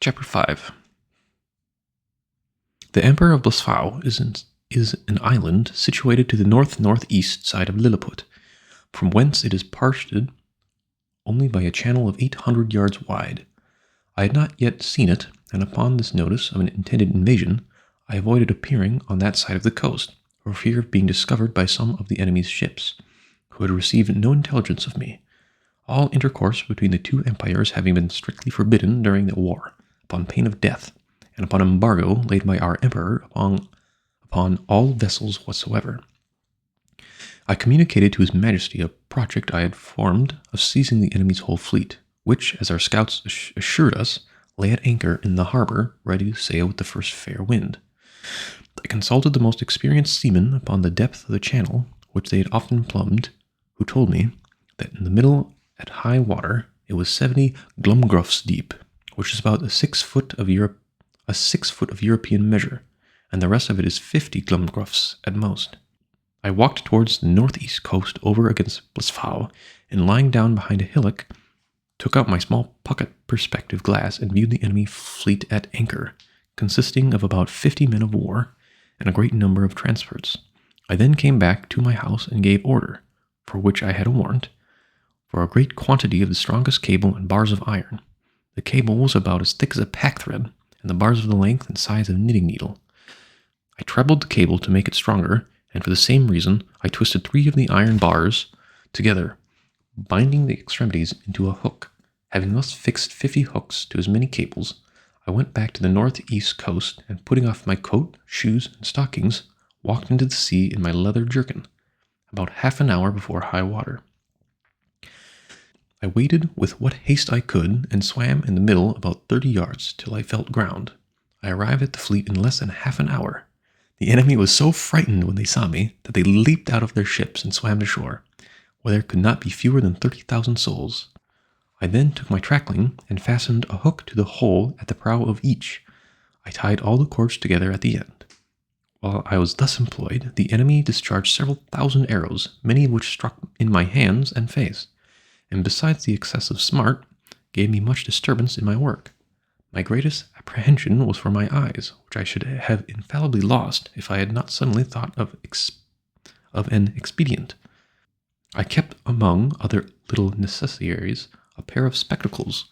Chapter 5. The Emperor of Blasphau is an island situated to the north-northeast side of Lilliput, from whence it is parted only by a channel of 800 yards wide. I had not yet seen it, and upon this notice of an intended invasion, I avoided appearing on that side of the coast, for fear of being discovered by some of the enemy's ships, who had received no intelligence of me, all intercourse between the two empires having been strictly forbidden during the war, upon pain of death, and upon embargo laid by our emperor upon all vessels whatsoever. I communicated to his majesty a project I had formed of seizing the enemy's whole fleet, which, as our scouts assured us, lay at anchor in the harbor, ready to sail with the first fair wind. I consulted the most experienced seamen upon the depth of the channel, which they had often plumbed, who told me that in the middle at high water it was 70 glumgruffs deep, which is about a 6 foot of European measure, and the rest of it is 50 glumgruffs at most. I walked towards the northeast coast over against Blasphau, and lying down behind a hillock, took out my small pocket perspective glass and viewed the enemy fleet at anchor, consisting of about 50 men of war and a great number of transports. I then came back to my house and gave order, for which I had a warrant, for a great quantity of the strongest cable and bars of iron. The cable was about as thick as a pack-thread, and the bars of the length and size of a knitting needle. I trebled the cable to make it stronger, and for the same reason I twisted 3 of the iron bars together, binding the extremities into a hook. Having thus fixed 50 hooks to as many cables, I went back to the northeast coast, and putting off my coat, shoes, and stockings, walked into the sea in my leather jerkin, about half an hour before high water. I waded with what haste I could, and swam in the middle about 30 yards till I felt ground. I arrived at the fleet in less than half an hour. The enemy was so frightened when they saw me that they leaped out of their ships and swam to shore, where there could not be fewer than 30,000 souls. I then took my tackling and fastened a hook to the hole at the prow of each. I tied all the cords together at the end. While I was thus employed, the enemy discharged several thousand arrows, many of which struck in my hands and face, and besides the excessive smart, gave me much disturbance in my work. My greatest apprehension was for my eyes, which I should have infallibly lost if I had not suddenly thought of an expedient. I kept among other little necessaries a pair of spectacles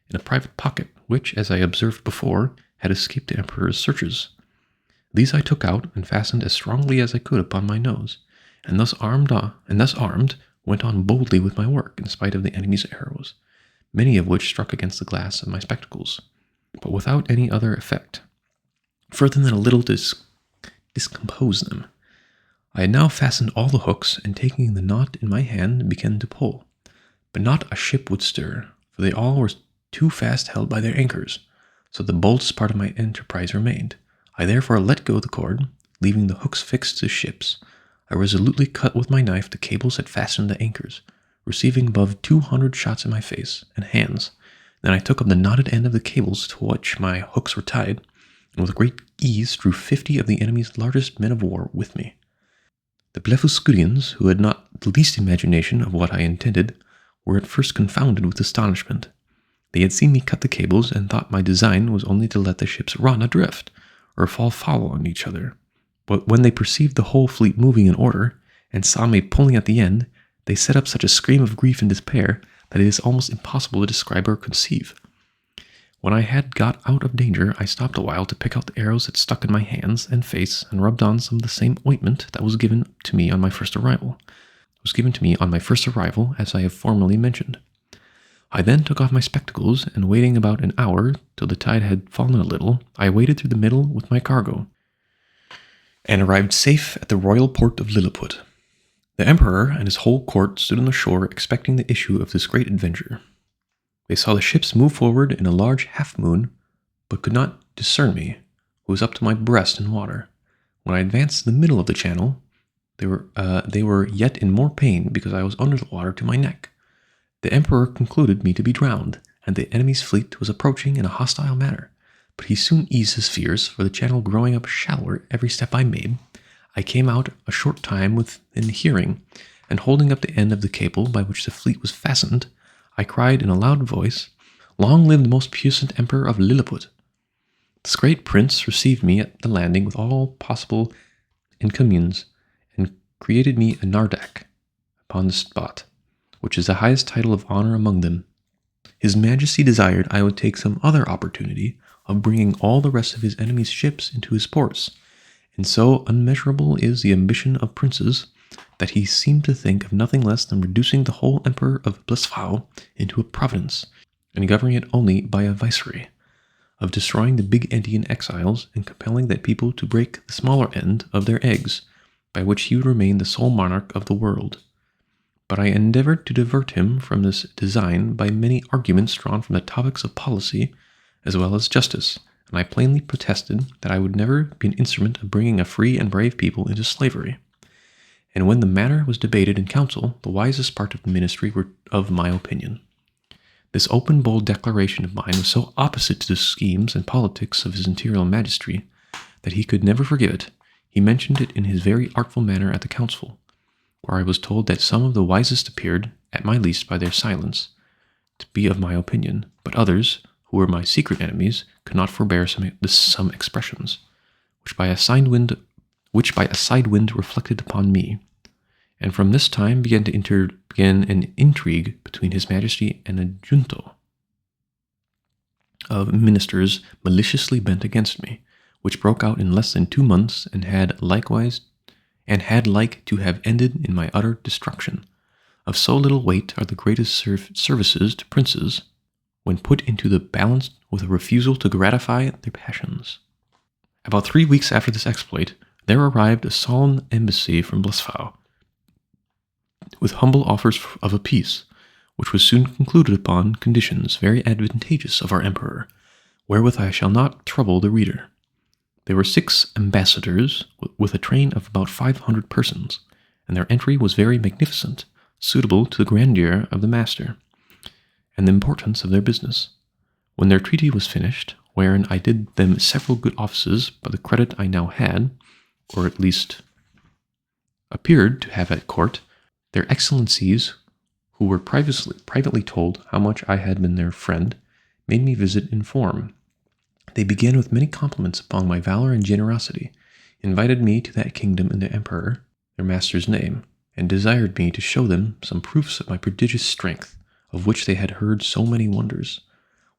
in a private pocket, which, as I observed before, had escaped the emperor's searches. These I took out and fastened as strongly as I could upon my nose, and thus armed, went on boldly with my work, in spite of the enemy's arrows, many of which struck against the glass of my spectacles, but without any other effect, further than a little to discompose them. I had now fastened all the hooks, and taking the knot in my hand, began to pull. But not a ship would stir, for they all were too fast held by their anchors, so the boldest part of my enterprise remained. I therefore let go the cord, leaving the hooks fixed to ships. I resolutely cut with my knife the cables that fastened the anchors, receiving above 200 shots in my face and hands. Then I took up the knotted end of the cables to which my hooks were tied, and with great ease drew 50 of the enemy's largest men of war with me. The Blefuscudians, who had not the least imagination of what I intended, were at first confounded with astonishment. They had seen me cut the cables, and thought my design was only to let the ships run adrift, or fall foul on each other. But when they perceived the whole fleet moving in order, and saw me pulling at the end, they set up such a scream of grief and despair that it is almost impossible to describe or conceive. When I had got out of danger, I stopped a while to pick out the arrows that stuck in my hands and face, and rubbed on some of the same ointment that was given to me on my first arrival. As I have formerly mentioned. I then took off my spectacles, and waiting about an hour till the tide had fallen a little, I waded through the middle with my cargo, and arrived safe at the royal port of Lilliput. The emperor and his whole court stood on the shore expecting the issue of this great adventure. They saw the ships move forward in a large half-moon, but could not discern me, who was up to my breast in water. When I advanced to the middle of the channel, they were yet in more pain because I was under the water to my neck. The emperor concluded me to be drowned, and the enemy's fleet was approaching in a hostile manner. But he soon eased his fears, for the channel growing up shallower every step I made, I came out a short time within hearing, and holding up the end of the cable by which the fleet was fastened, I cried in a loud voice, Long live the most puissant emperor of Lilliput! This great prince received me at the landing with all possible encomiums, and created me a nardak upon the spot, which is the highest title of honor among them. His Majesty desired I would take some other opportunity of bringing all the rest of his enemies' ships into his ports, and so unmeasurable is the ambition of princes that he seemed to think of nothing less than reducing the whole Emperor of Blesfau into a province, and governing it only by a viceroy, of destroying the big Indian exiles and compelling that people to break the smaller end of their eggs, by which he would remain the sole monarch of the world. But I endeavored to divert him from this design by many arguments drawn from the topics of policy as well as justice, and I plainly protested that I would never be an instrument of bringing a free and brave people into slavery. And when the matter was debated in council, the wisest part of the ministry were of my opinion. This open, bold declaration of mine was so opposite to the schemes and politics of his imperial majesty that he could never forgive it. He mentioned it in his very artful manner at the council, where I was told that some of the wisest appeared, at my least by their silence, to be of my opinion, but others, who were my secret enemies, could not forbear some expressions, which by a side wind reflected upon me. And from this time began an intrigue between his majesty and a junto of ministers maliciously bent against me, which broke out in less than 2 months, and had like to have ended in my utter destruction. Of so little weight are the greatest services to princes, when put into the balance with a refusal to gratify their passions. About 3 weeks after this exploit, there arrived a solemn embassy from Blesfau, with humble offers of a peace, which was soon concluded upon conditions very advantageous of our emperor, wherewith I shall not trouble the reader. There were 6 ambassadors, with a train of about 500 persons, and their entry was very magnificent, suitable to the grandeur of the master, and the importance of their business. When their treaty was finished, wherein I did them several good offices by the credit I now had, or at least appeared to have at court, their excellencies, who were privately told how much I had been their friend, made me visit in form. They began with many compliments upon my valor and generosity, invited me to that kingdom in the emperor, their master's name, and desired me to show them some proofs of my prodigious strength, of which they had heard so many wonders,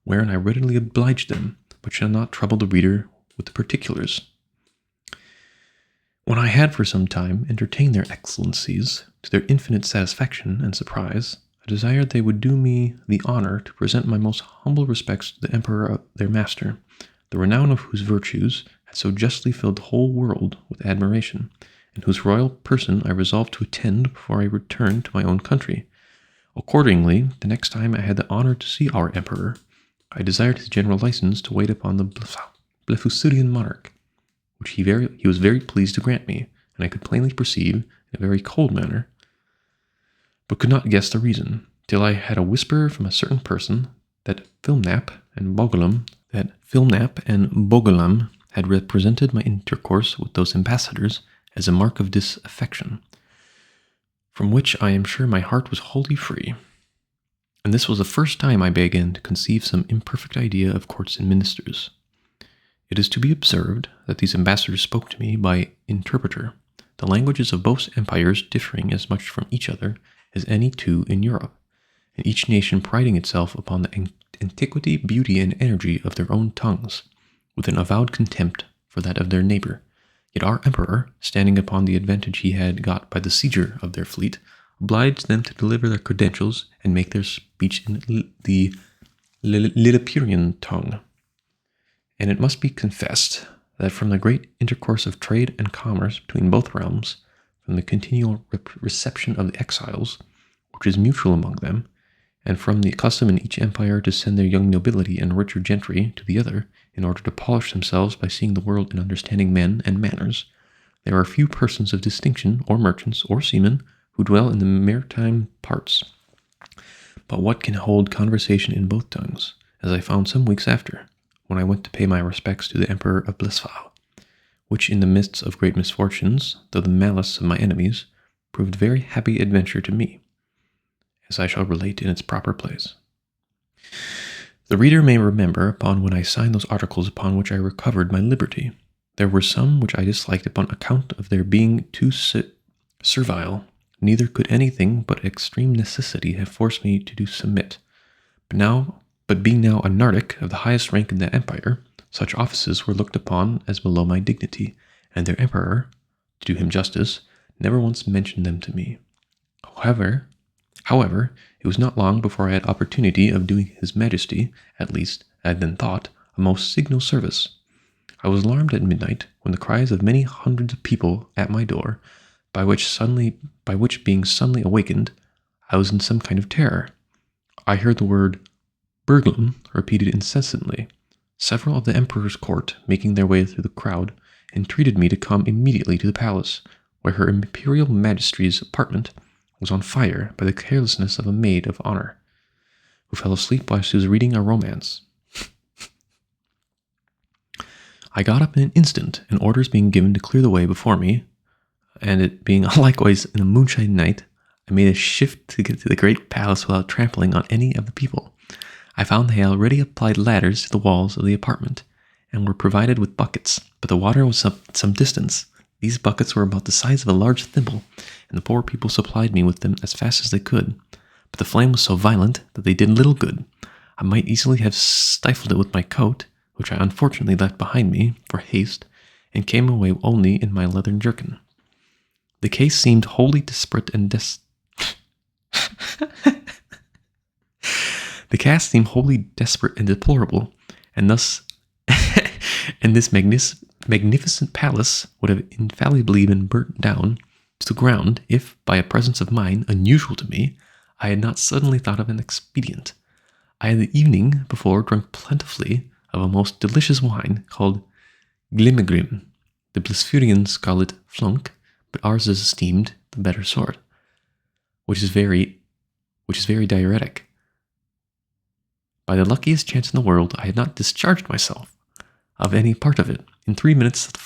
wherein I readily obliged them, but shall not trouble the reader with the particulars. When I had for some time entertained their excellencies, to their infinite satisfaction and surprise, I desired they would do me the honor to present my most humble respects to the emperor their master, the renown of whose virtues had so justly filled the whole world with admiration, and whose royal person I resolved to attend before I returned to my own country. Accordingly, the next time I had the honor to see our emperor, I desired his general license to wait upon the Blefuscudian monarch, which he was very pleased to grant me, and I could plainly perceive, in a very cold manner, but could not guess the reason, till I had a whisper from a certain person that Filnap and Bogolam had represented my intercourse with those ambassadors as a mark of disaffection, from which I am sure my heart was wholly free. And this was the first time I began to conceive some imperfect idea of courts and ministers. It is to be observed that these ambassadors spoke to me by interpreter, the languages of both empires differing as much from each other as any two in Europe, and each nation priding itself upon the antiquity, beauty, and energy of their own tongues, with an avowed contempt for that of their neighbor. Yet our emperor, standing upon the advantage he had got by the seizure of their fleet, obliged them to deliver their credentials and make their speech in the Lilliputian tongue. And it must be confessed that from the great intercourse of trade and commerce between both realms, from the continual reception of the exiles, which is mutual among them, and from the custom in each empire to send their young nobility and richer gentry to the other, in order to polish themselves by seeing the world and understanding men and manners, there are few persons of distinction, or merchants, or seamen, who dwell in the maritime parts. But what can hold conversation in both tongues, as I found some weeks after, when I went to pay my respects to the Emperor of Blesfau, which in the midst of great misfortunes, though the malice of my enemies, proved very happy adventure to me, as I shall relate in its proper place. The reader may remember upon when I signed those articles upon which I recovered my liberty. There were some which I disliked upon account of their being too servile. Neither could anything but extreme necessity have forced me to do submit. But being now a nardac of the highest rank in the empire, such offices were looked upon as below my dignity, and their emperor, to do him justice, never once mentioned them to me. However, it was not long before I had opportunity of doing His Majesty, at least, I had then thought, a most signal service. I was alarmed at midnight when the cries of many hundreds of people at my door, by which being suddenly awakened, I was in some kind of terror. I heard the word burglum repeated incessantly. Several of the emperor's court, making their way through the crowd, entreated me to come immediately to the palace, where her imperial majesty's apartment was on fire by the carelessness of a maid of honor, who fell asleep while she was reading a romance. I got up in an instant, and orders being given to clear the way before me, and it being likewise in a moonshine night, I made a shift to get to the great palace without trampling on any of the people. I found they had already applied ladders to the walls of the apartment, and were provided with buckets, but the water was some distance. These buckets were about the size of a large thimble, and the poor people supplied me with them as fast as they could. But the flame was so violent that they did little good. I might easily have stifled it with my coat, which I unfortunately left behind me for haste, and came away only in my leathern jerkin. The case seemed wholly desperate and deplorable, and thus, and this magnificent palace would have infallibly been burnt down to the ground if, by a presence of mind unusual to me, I had not suddenly thought of an expedient. I had the evening before drunk plentifully of a most delicious wine called Glimmergrim. The Blissfurians call it flunk, but ours is esteemed the better sort, which is very diuretic. By the luckiest chance in the world, I had not discharged myself of any part of it. In 3 minutes, the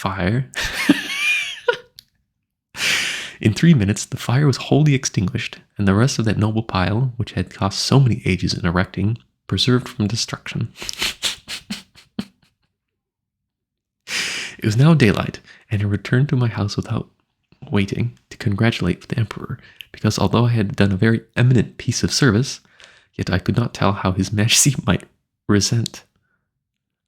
fire was wholly extinguished, and the rest of that noble pile, which had cost so many ages in erecting, preserved from destruction. It was now daylight, and I returned to my house without waiting to congratulate the emperor, because although I had done a very eminent piece of service, yet I could not tell how His Majesty might resent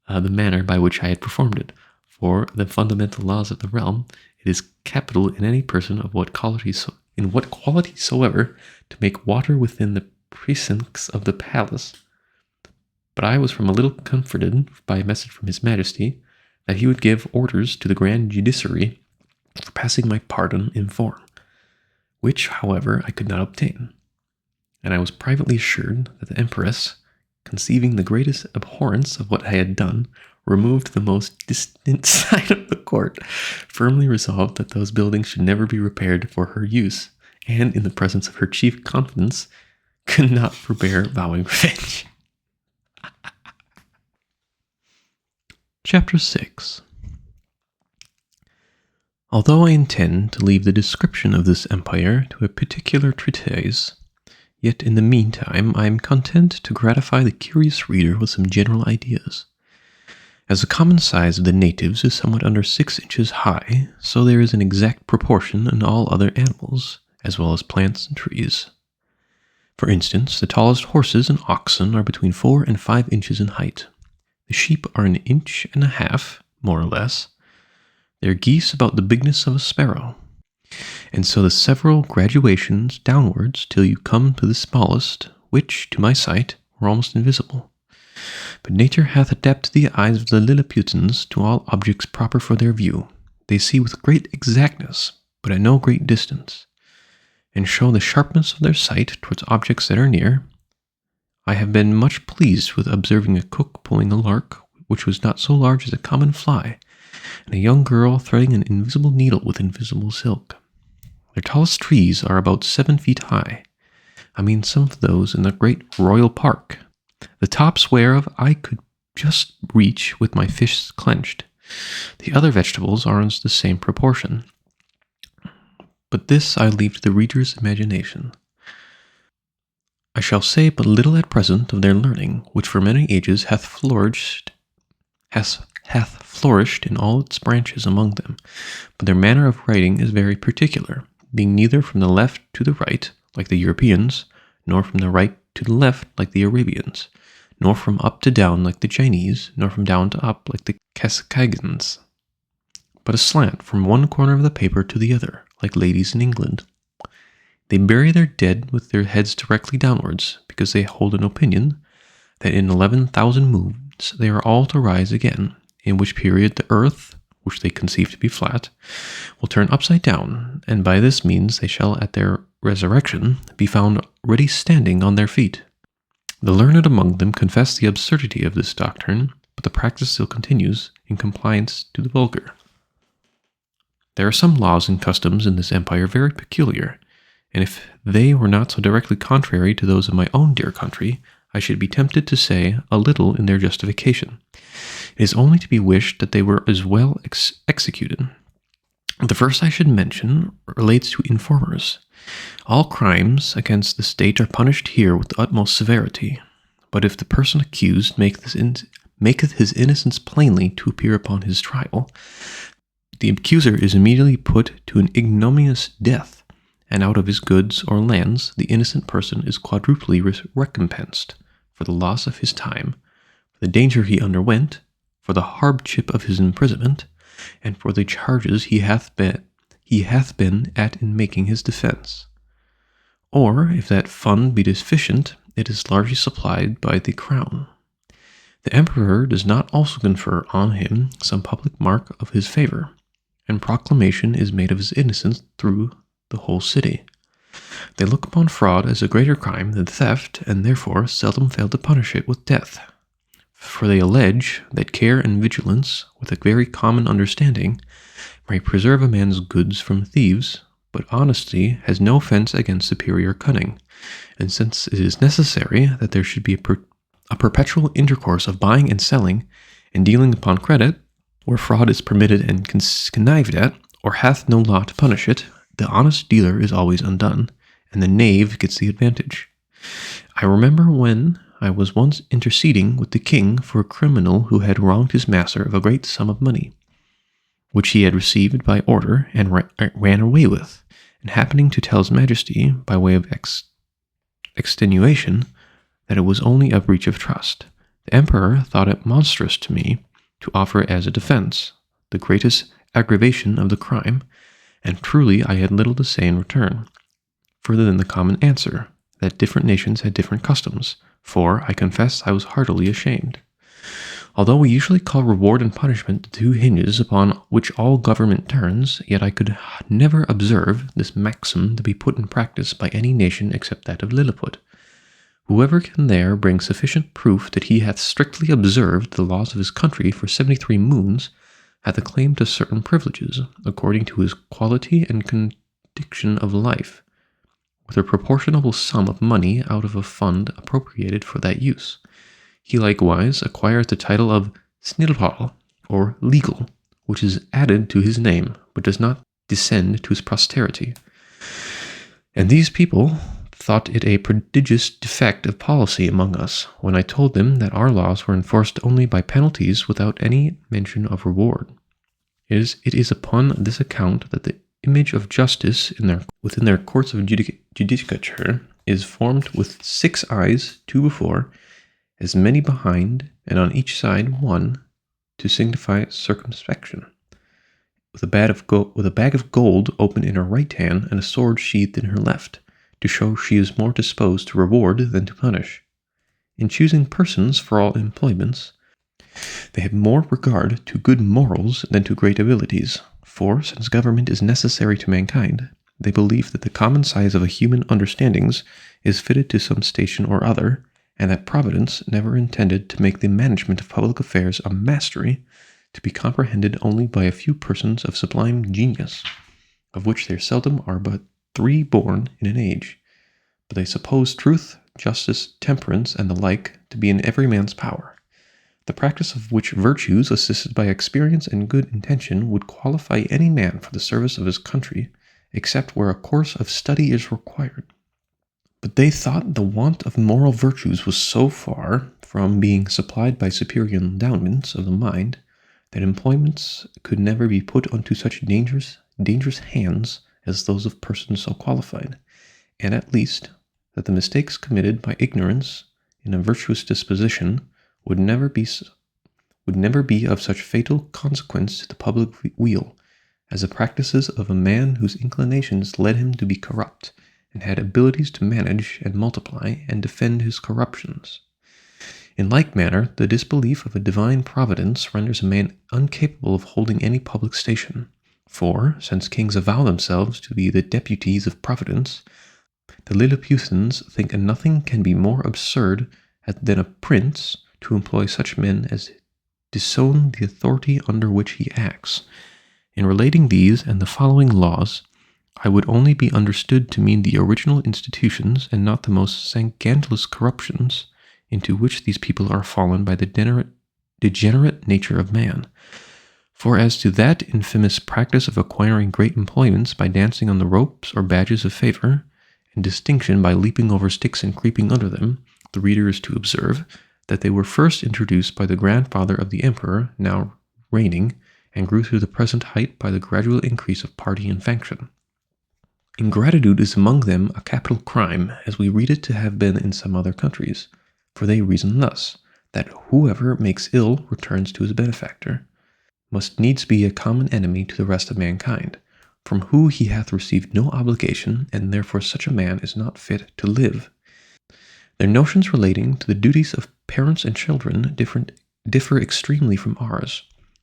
the manner by which I had performed it. For the fundamental laws of the realm, it is capital in any person of what quality soever to make water within the precincts of the palace. But I was from a little comforted by a message from His Majesty that he would give orders to the grand judiciary for passing my pardon in form, which, however, I could not obtain. And I was privately assured that the Empress, conceiving the greatest abhorrence of what I had done, removed to the most distant side of the court, firmly resolved that those buildings should never be repaired for her use, and in the presence of her chief confidence, could not forbear vowing revenge. Chapter 6. Although I intend to leave the description of this empire to a particular treatise, yet in the meantime I am content to gratify the curious reader with some general ideas. As the common size of the natives is somewhat under 6 inches high, so there is an exact proportion in all other animals, as well as plants and trees. For instance, the tallest horses and oxen are between 4 and 5 inches in height. The sheep are 1.5 inches, more or less. Their geese about the bigness of a sparrow. And so the several graduations downwards till you come to the smallest, which, to my sight, were almost invisible. But nature hath adapted the eyes of the Lilliputians to all objects proper for their view. They see with great exactness, but at no great distance, and show the sharpness of their sight towards objects that are near. I have been much pleased with observing a cook pulling a lark, which was not so large as a common fly, and a young girl threading an invisible needle with invisible silk. Their tallest trees are about 7 feet high. I mean some of those in the great royal park, the tops whereof I could just reach with my fists clenched. The other vegetables are in the same proportion. But this I leave to the reader's imagination. I shall say but little at present of their learning, which for many ages hath flourished in all its branches among them, but their manner of writing is very particular, being neither from the left to the right, like the Europeans, nor from the right to the left, like the Arabians, nor from up to down, like the Chinese, nor from down to up, like the Cascagans, but aslant from one corner of the paper to the other, like ladies in England. They bury their dead with their heads directly downwards, because they hold an opinion that in 11,000 moons they are all to rise again, in which period the earth, which they conceive to be flat, will turn upside down, and by this means they shall at their resurrection be found ready standing on their feet. The learned among them confess the absurdity of this doctrine, but the practice still continues in compliance to the vulgar. There are some laws and customs in this empire very peculiar, and if they were not so directly contrary to those of my own dear country, I should be tempted to say a little in their justification. It is only to be wished that they were as well executed. The first I should mention relates to informers. All crimes against the state are punished here with the utmost severity, but if the person accused maketh his innocence plainly to appear upon his trial, the accuser is immediately put to an ignominious death, and out of his goods or lands the innocent person is quadruply recompensed for the loss of his time, for the danger he underwent, for the hardship of his imprisonment, and for the charges he hath been at in making his defense. Or, if that fund be deficient, it is largely supplied by the crown. The emperor does not also confer on him some public mark of his favor, and proclamation is made of his innocence through the whole city. They look upon fraud as a greater crime than theft, and therefore seldom fail to punish it with death. For they allege that care and vigilance, with a very common understanding, may preserve a man's goods from thieves, but honesty has no offense against superior cunning, and since it is necessary that there should be a perpetual intercourse of buying and selling, and dealing upon credit, where fraud is permitted and connived at, or hath no law to punish it, the honest dealer is always undone, and the knave gets the advantage. I remember when I was once interceding with the king for a criminal who had wronged his master of a great sum of money, which he had received by order and ran away with, and happening to tell his majesty, by way of extenuation, that it was only a breach of trust, the emperor thought it monstrous to me to offer as a defense the greatest aggravation of the crime, and truly I had little to say in return, further than the common answer, that different nations had different customs, for I confess I was heartily ashamed. Although we usually call reward and punishment the two hinges upon which all government turns, yet I could never observe this maxim to be put in practice by any nation except that of Lilliput. Whoever can there bring sufficient proof that he hath strictly observed the laws of his country for 73 moons, hath a claim to certain privileges, according to his quality and condition of life, with a proportionable sum of money out of a fund appropriated for that use. He likewise acquires the title of snilpal, or legal, which is added to his name, but does not descend to his posterity. And these people thought it a prodigious defect of policy among us, when I told them that our laws were enforced only by penalties without any mention of reward. It is upon this account that the image of justice within their courts of judicature is formed with 6 eyes, 2 before, as many behind, and on each side 1, to signify circumspection, with a bag of gold open in her right hand and a sword sheathed in her left, to show she is more disposed to reward than to punish. In choosing persons for all employments, they have more regard to good morals than to great abilities, for, since government is necessary to mankind, they believe that the common size of a human understandings is fitted to some station or other, and that Providence never intended to make the management of public affairs a mastery to be comprehended only by a few persons of sublime genius, of which there seldom are but 3 born in an age, but they suppose truth, justice, temperance, and the like to be in every man's power, the practice of which virtues, assisted by experience and good intention, would qualify any man for the service of his country, except where a course of study is required. But they thought the want of moral virtues was so far from being supplied by superior endowments of the mind that employments could never be put unto such dangerous hands as those of persons so qualified, and at least that the mistakes committed by ignorance in a virtuous disposition would never be of such fatal consequence to the public weal as the practices of a man whose inclinations led him to be corrupt, and had abilities to manage and multiply and defend his corruptions. In like manner, the disbelief of a divine providence renders a man incapable of holding any public station. For, since kings avow themselves to be the deputies of providence, the Lilliputians think nothing can be more absurd than a prince to employ such men as disown the authority under which he acts. In relating these and the following laws, I would only be understood to mean the original institutions and not the most scandalous corruptions into which these people are fallen by the degenerate nature of man. For as to that infamous practice of acquiring great employments by dancing on the ropes or badges of favor, and distinction by leaping over sticks and creeping under them, the reader is to observe that they were first introduced by the grandfather of the emperor now reigning, and grew to the present height by the gradual increase of party and faction. Ingratitude is among them a capital crime, as we read it to have been in some other countries, for they reason thus, that whoever makes ill returns to his benefactor, must needs be a common enemy to the rest of mankind, from whom he hath received no obligation, and therefore such a man is not fit to live. Their notions relating to the duties of parents and children differ extremely from ours,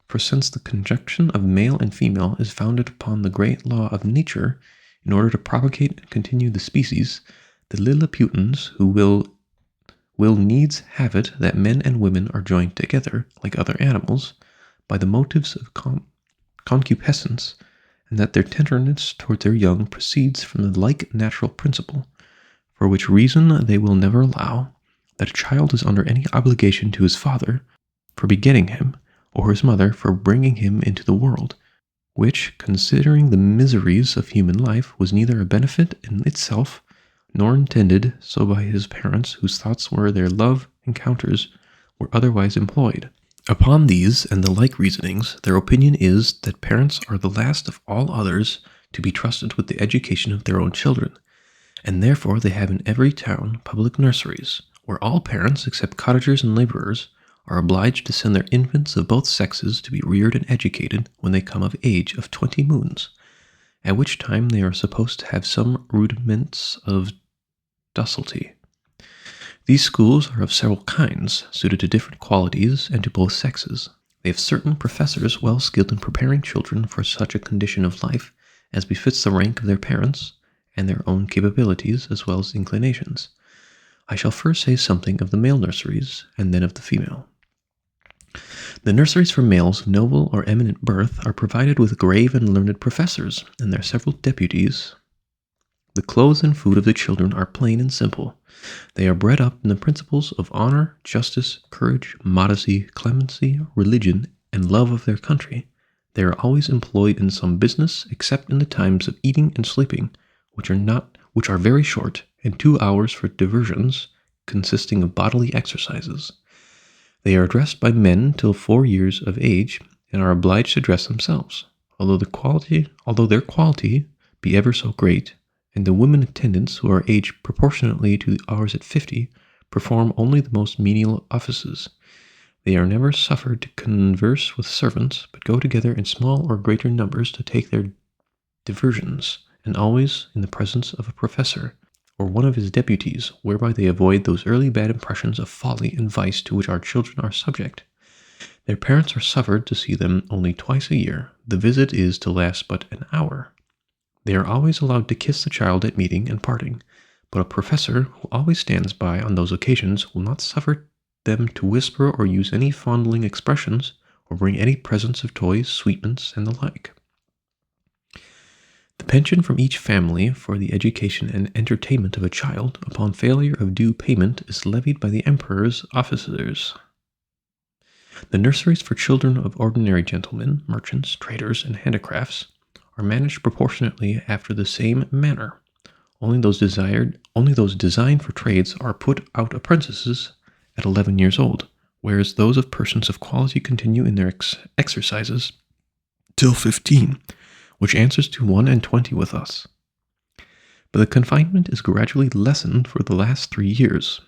for since the conjunction of male and female is founded upon the great law of nature, in order to propagate and continue the species, the Lilliputians, who will needs have it that men and women are joined together, like other animals, by the motives of concupiscence, and that their tenderness toward their young proceeds from the like natural principle, for which reason they will never allow that a child is under any obligation to his father for begetting him, or his mother for bringing him into the world, which, considering the miseries of human life, was neither a benefit in itself, nor intended so by his parents, whose thoughts were their love encounters were otherwise employed. Upon these and the like reasonings, their opinion is that parents are the last of all others to be trusted with the education of their own children, and therefore they have in every town public nurseries, where all parents, except cottagers and laborers, are obliged to send their infants of both sexes to be reared and educated when they come of age of 20 moons, at which time they are supposed to have some rudiments of docility. These schools are of several kinds, suited to different qualities and to both sexes. They have certain professors well skilled in preparing children for such a condition of life as befits the rank of their parents and their own capabilities as well as inclinations. I shall first say something of the male nurseries, and then of the female. The nurseries for males of noble or eminent birth are provided with grave and learned professors, and their several deputies. The clothes and food of the children are plain and simple. They are bred up in the principles of honor, justice, courage, modesty, clemency, religion, and love of their country. They are always employed in some business, except in the times of eating and sleeping, which are very short, and 2 hours for diversions, consisting of bodily exercises. They are dressed by men till 4 years of age, and are obliged to dress themselves, although their quality be ever so great, and the women attendants, who are aged proportionately to ours at 50, perform only the most menial offices. They are never suffered to converse with servants, but go together in small or greater numbers to take their diversions, and always in the presence of a professor, or one of his deputies, whereby they avoid those early bad impressions of folly and vice to which our children are subject. Their parents are suffered to see them only twice a year. The visit is to last but an hour. They are always allowed to kiss the child at meeting and parting, but a professor, who always stands by on those occasions, will not suffer them to whisper or use any fondling expressions, or bring any presents of toys, sweetmeats, and the like. The pension from each family for the education and entertainment of a child, upon failure of due payment, is levied by the emperor's officers. The nurseries for children of ordinary gentlemen, merchants, traders, and handicrafts are managed proportionately after the same manner. Only those desired Only those designed for trades are put out apprentices at 11 years old, whereas those of persons of quality continue in their exercises till 15, which answers to 1 and 20 with us. But the confinement is gradually lessened for the last 3 years.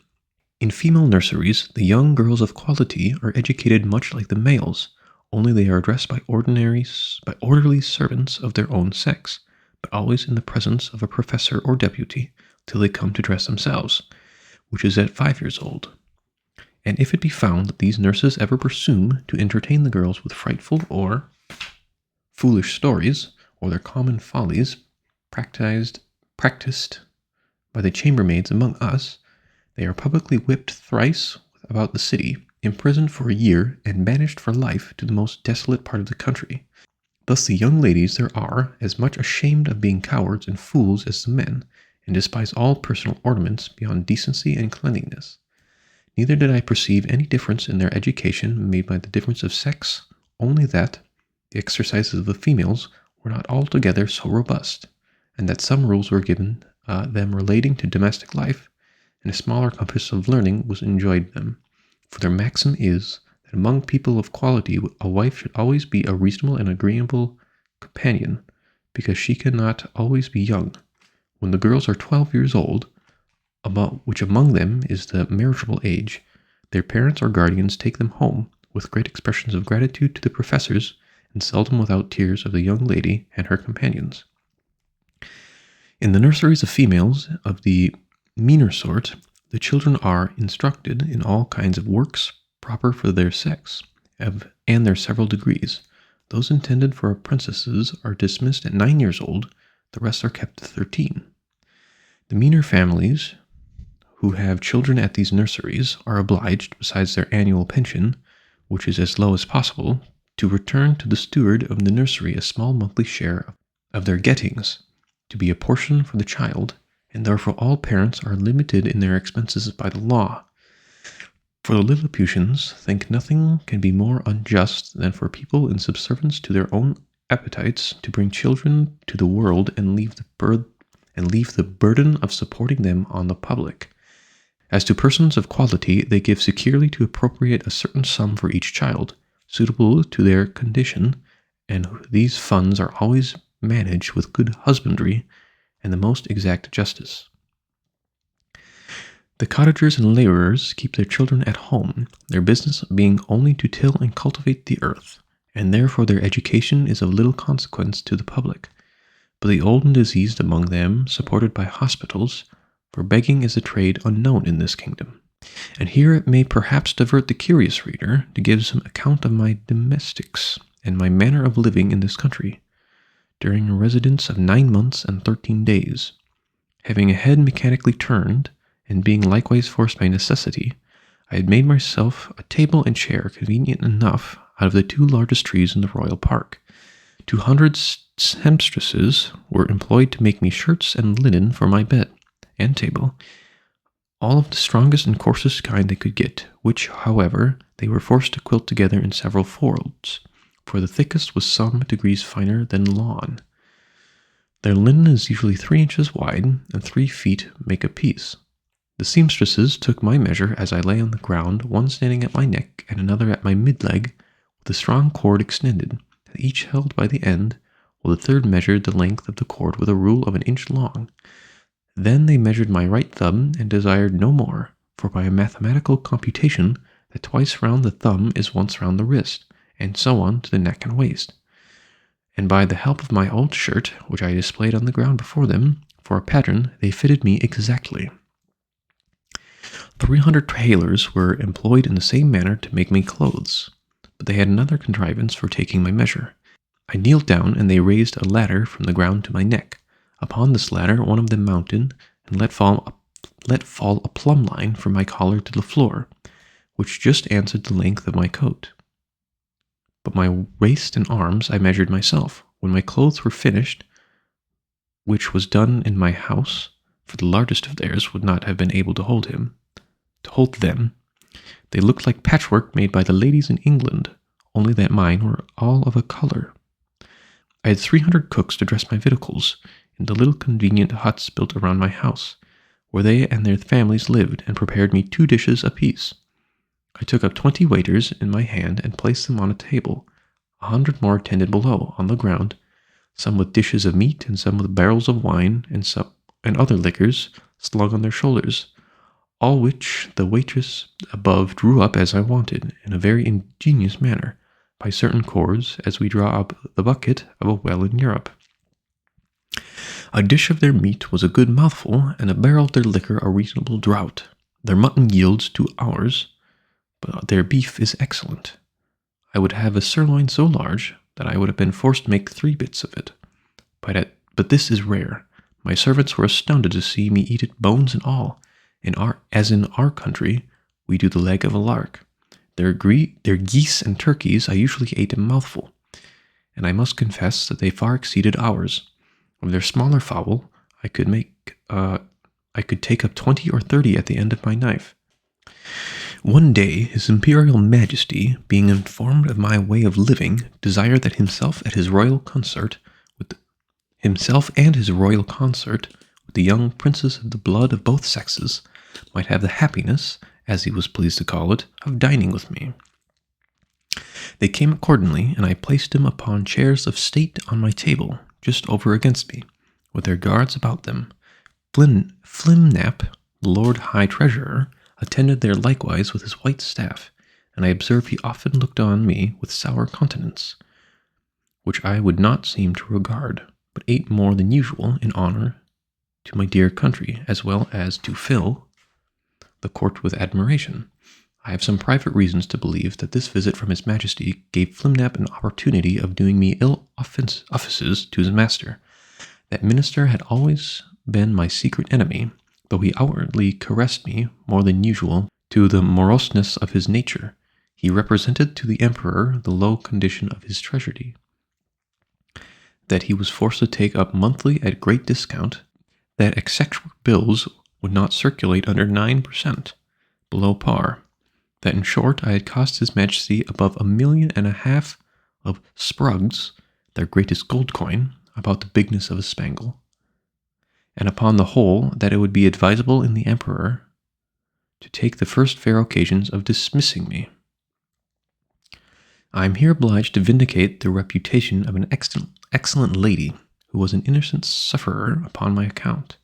In female nurseries, the young girls of quality are educated much like the males, only they are addressed by orderly servants of their own sex, but always in the presence of a professor or deputy, till they come to dress themselves, which is at 5 years old. And if it be found that these nurses ever presume to entertain the girls with frightful or foolish stories, or their common follies practiced by the chambermaids among us, they are publicly whipped thrice about the city, imprisoned for a year, and banished for life to the most desolate part of the country. Thus the young ladies there are as much ashamed of being cowards and fools as the men, and despise all personal ornaments beyond decency and cleanliness. Neither did I perceive any difference in their education made by the difference of sex, only that the exercises of the females were not altogether so robust, and that some rules were given them relating to domestic life, and a smaller compass of learning was enjoined them. For their maxim is, that among people of quality a wife should always be a reasonable and agreeable companion, because she cannot always be young. When the girls are 12 years old, which among them is the marriageable age, their parents or guardians take them home, with great expressions of gratitude to the professors, and seldom without tears of the young lady and her companions. In the nurseries of females of the meaner sort, the children are instructed in all kinds of works proper for their sex, and their several degrees. Those intended for apprentices are dismissed at 9 years old, the rest are kept to 13. The meaner families, who have children at these nurseries, are obliged, besides their annual pension, which is as low as possible, to return to the steward of the nursery a small monthly share of their gettings, to be a portion for the child, and therefore all parents are limited in their expenses by the law. For the Lilliputians think nothing can be more unjust than for people in subservience to their own appetites to bring children to the world and leave the burden of supporting them on the public. As to persons of quality, they give securely to appropriate a certain sum for each child, suitable to their condition, and these funds are always managed with good husbandry and the most exact justice. The cottagers and labourers keep their children at home, their business being only to till and cultivate the earth, and therefore their education is of little consequence to the public. But the old and diseased among them, supported by hospitals, for begging is a trade unknown in this kingdom. And here it may perhaps divert the curious reader to give some account of my domestics and my manner of living in this country, during a residence of 9 months and 13 days. Having a head mechanically turned, and being likewise forced by necessity, I had made myself a table and chair convenient enough out of the 2 largest trees in the royal park. 200 seamstresses were employed to make me shirts and linen for my bed and table, all of the strongest and coarsest kind they could get, which, however, they were forced to quilt together in several folds, for the thickest was some degrees finer than lawn. Their linen is usually 3 inches wide, and 3 feet make a piece. The seamstresses took my measure as I lay on the ground, one standing at my neck and another at my mid-leg, with a strong cord extended, that each held by the end, while the third measured the length of the cord with a rule of 1 inch long. Then they measured my right thumb, and desired no more, for by a mathematical computation, that twice round the thumb is once round the wrist, and so on to the neck and waist. And by the help of my old shirt, which I displayed on the ground before them, for a pattern, they fitted me exactly. 300 tailors were employed in the same manner to make me clothes, but they had another contrivance for taking my measure. I kneeled down, and they raised a ladder from the ground to my neck. Upon this ladder one of them mounted, and let fall a plumb line from my collar to the floor, which just answered the length of my coat. But my waist and arms I measured myself. When my clothes were finished, which was done in my house, for the largest of theirs would not have been able to hold them, they looked like patchwork made by the ladies in England, only that mine were all of a colour. I had 300 cooks to dress my victuals in the little convenient huts built around my house, where they and their families lived, and prepared me 2 dishes apiece. I took up 20 waiters in my hand and placed them on a table. 100 more attended below, on the ground, some with dishes of meat, and some with barrels of wine, and other liquors slung on their shoulders, all which the waitress above drew up as I wanted, in a very ingenious manner, by certain cords, as we draw up the bucket of a well in Europe. A dish of their meat was a good mouthful, and a barrel of their liquor a reasonable draught. Their mutton yields to ours, but their beef is excellent. I would have a sirloin so large that I would have been forced to make 3 bits of it. But this is rare. My servants were astounded to see me eat it, bones and all. As in our country, we do the leg of a lark. Their geese and turkeys I usually ate a mouthful, and I must confess that they far exceeded ours. Of their smaller fowl, I could take up 20 or 30 at the end of my knife. One day, His Imperial Majesty, being informed of my way of living, desired that himself and his royal consort, with the young princes of the blood of both sexes, might have the happiness, as he was pleased to call it, of dining with me. They came accordingly, and I placed them upon chairs of state on my table, just over against me, with their guards about them. Flimnap, the Lord High Treasurer, attended there likewise with his white staff, and I observed he often looked on me with sour countenance, which I would not seem to regard, but ate more than usual in honor to my dear country, as well as to fill the court with admiration. I have some private reasons to believe that this visit from His Majesty gave Flimnap an opportunity of doing me ill offices to his master. That minister had always been my secret enemy, though he outwardly caressed me more than usual to the moroseness of his nature. He represented to the emperor the low condition of his treasury, that he was forced to take up monthly at great discount, that exchequer bills would not circulate under 9% below par, that in short I had cost His Majesty above 1.5 million of sprugs, their greatest gold coin, about the bigness of a spangle, and upon the whole that it would be advisable in the emperor to take the first fair occasions of dismissing me. I am here obliged to vindicate the reputation of an excellent lady, who was an innocent sufferer upon my account.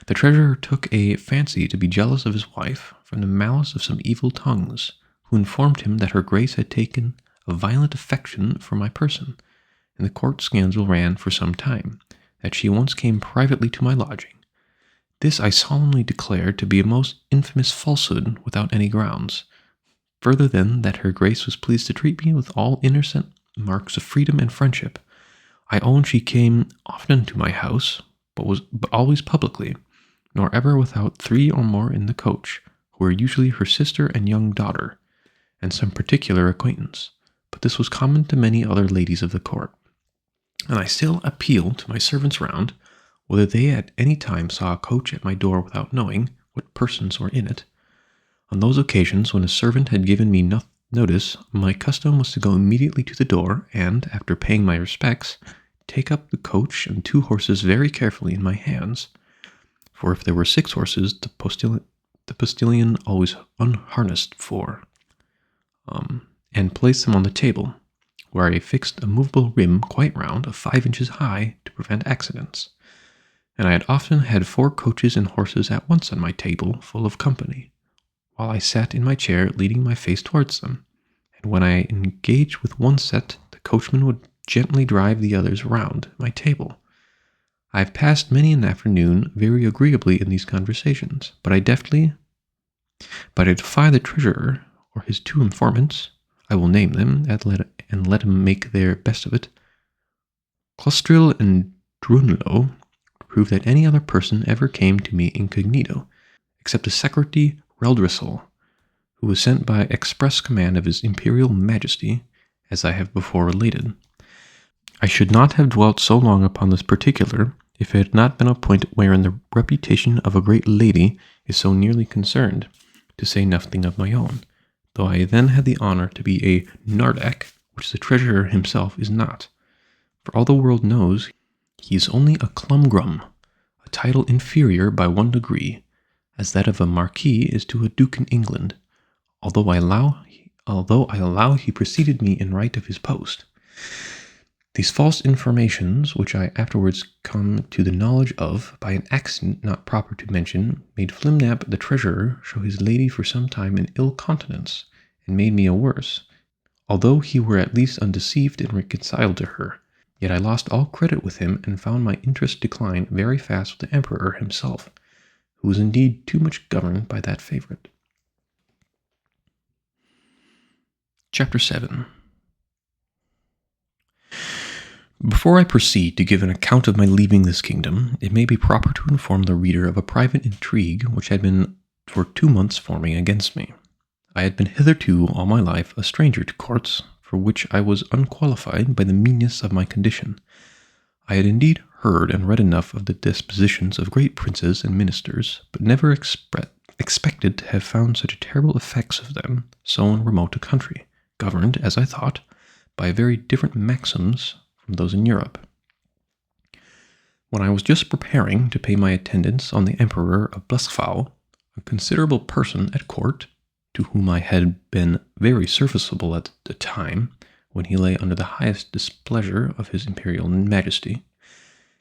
The treasurer took a fancy to be jealous of his wife from the malice of some evil tongues, who informed him that her grace had taken a violent affection for my person, and the court scandal ran for some time, that she once came privately to my lodging. This I solemnly declared to be a most infamous falsehood without any grounds. Further than that her grace was pleased to treat me with all innocent marks of freedom and friendship. I own she came often to my house, but always publicly, nor ever without 3 or more in the coach, who were usually her sister and young daughter, and some particular acquaintance. But this was common to many other ladies of the court. And I still appeal to my servants round, whether they at any time saw a coach at my door without knowing what persons were in it. On those occasions when a servant had given me notice, my custom was to go immediately to the door, and, after paying my respects, take up the coach and 2 horses very carefully in my hands, for if there were 6 horses, the postilion always unharnessed 4, and placed them on the table, where I fixed a movable rim quite round of 5 inches high to prevent accidents. And I had often had 4 coaches and horses at once on my table, full of company, while I sat in my chair leaning my face towards them, and when I engaged with one set, the coachman would gently drive the others round my table. I have passed many an afternoon very agreeably in these conversations, but I defy the treasurer or his 2 informants, I will name them, and let them make their best of it, Clustril and Drunlo, to prove that any other person ever came to me incognito, except the secretary Reldrisel, who was sent by express command of His Imperial Majesty, as I have before related. I should not have dwelt so long upon this particular, if it had not been a point wherein the reputation of a great lady is so nearly concerned, to say nothing of my own, though I then had the honor to be a Nardak, which the treasurer himself is not. For all the world knows, he is only a Clumgrum, a title inferior by 1 degree, as that of a marquis is to a duke in England, although I allow he preceded me in right of his post. These false informations, which I afterwards come to the knowledge of by an accident not proper to mention, made Flimnap the treasurer show his lady for some time in ill countenance, and made me a worse. Although he were at least undeceived and reconciled to her, yet I lost all credit with him and found my interest decline very fast with the emperor himself, who was indeed too much governed by that favorite. Chapter 7. Before I proceed to give an account of my leaving this kingdom, it may be proper to inform the reader of a private intrigue which had been for 2 months forming against me. I had been hitherto all my life a stranger to courts, for which I was unqualified by the meanness of my condition. I had indeed heard and read enough of the dispositions of great princes and ministers, but never expected to have found such terrible effects of them so in remote a country, governed, as I thought, by very different maxims from those in Europe. When I was just preparing to pay my attendance on the Emperor of Blasphau, a considerable person at court, to whom I had been very serviceable at the time when he lay under the highest displeasure of his imperial majesty,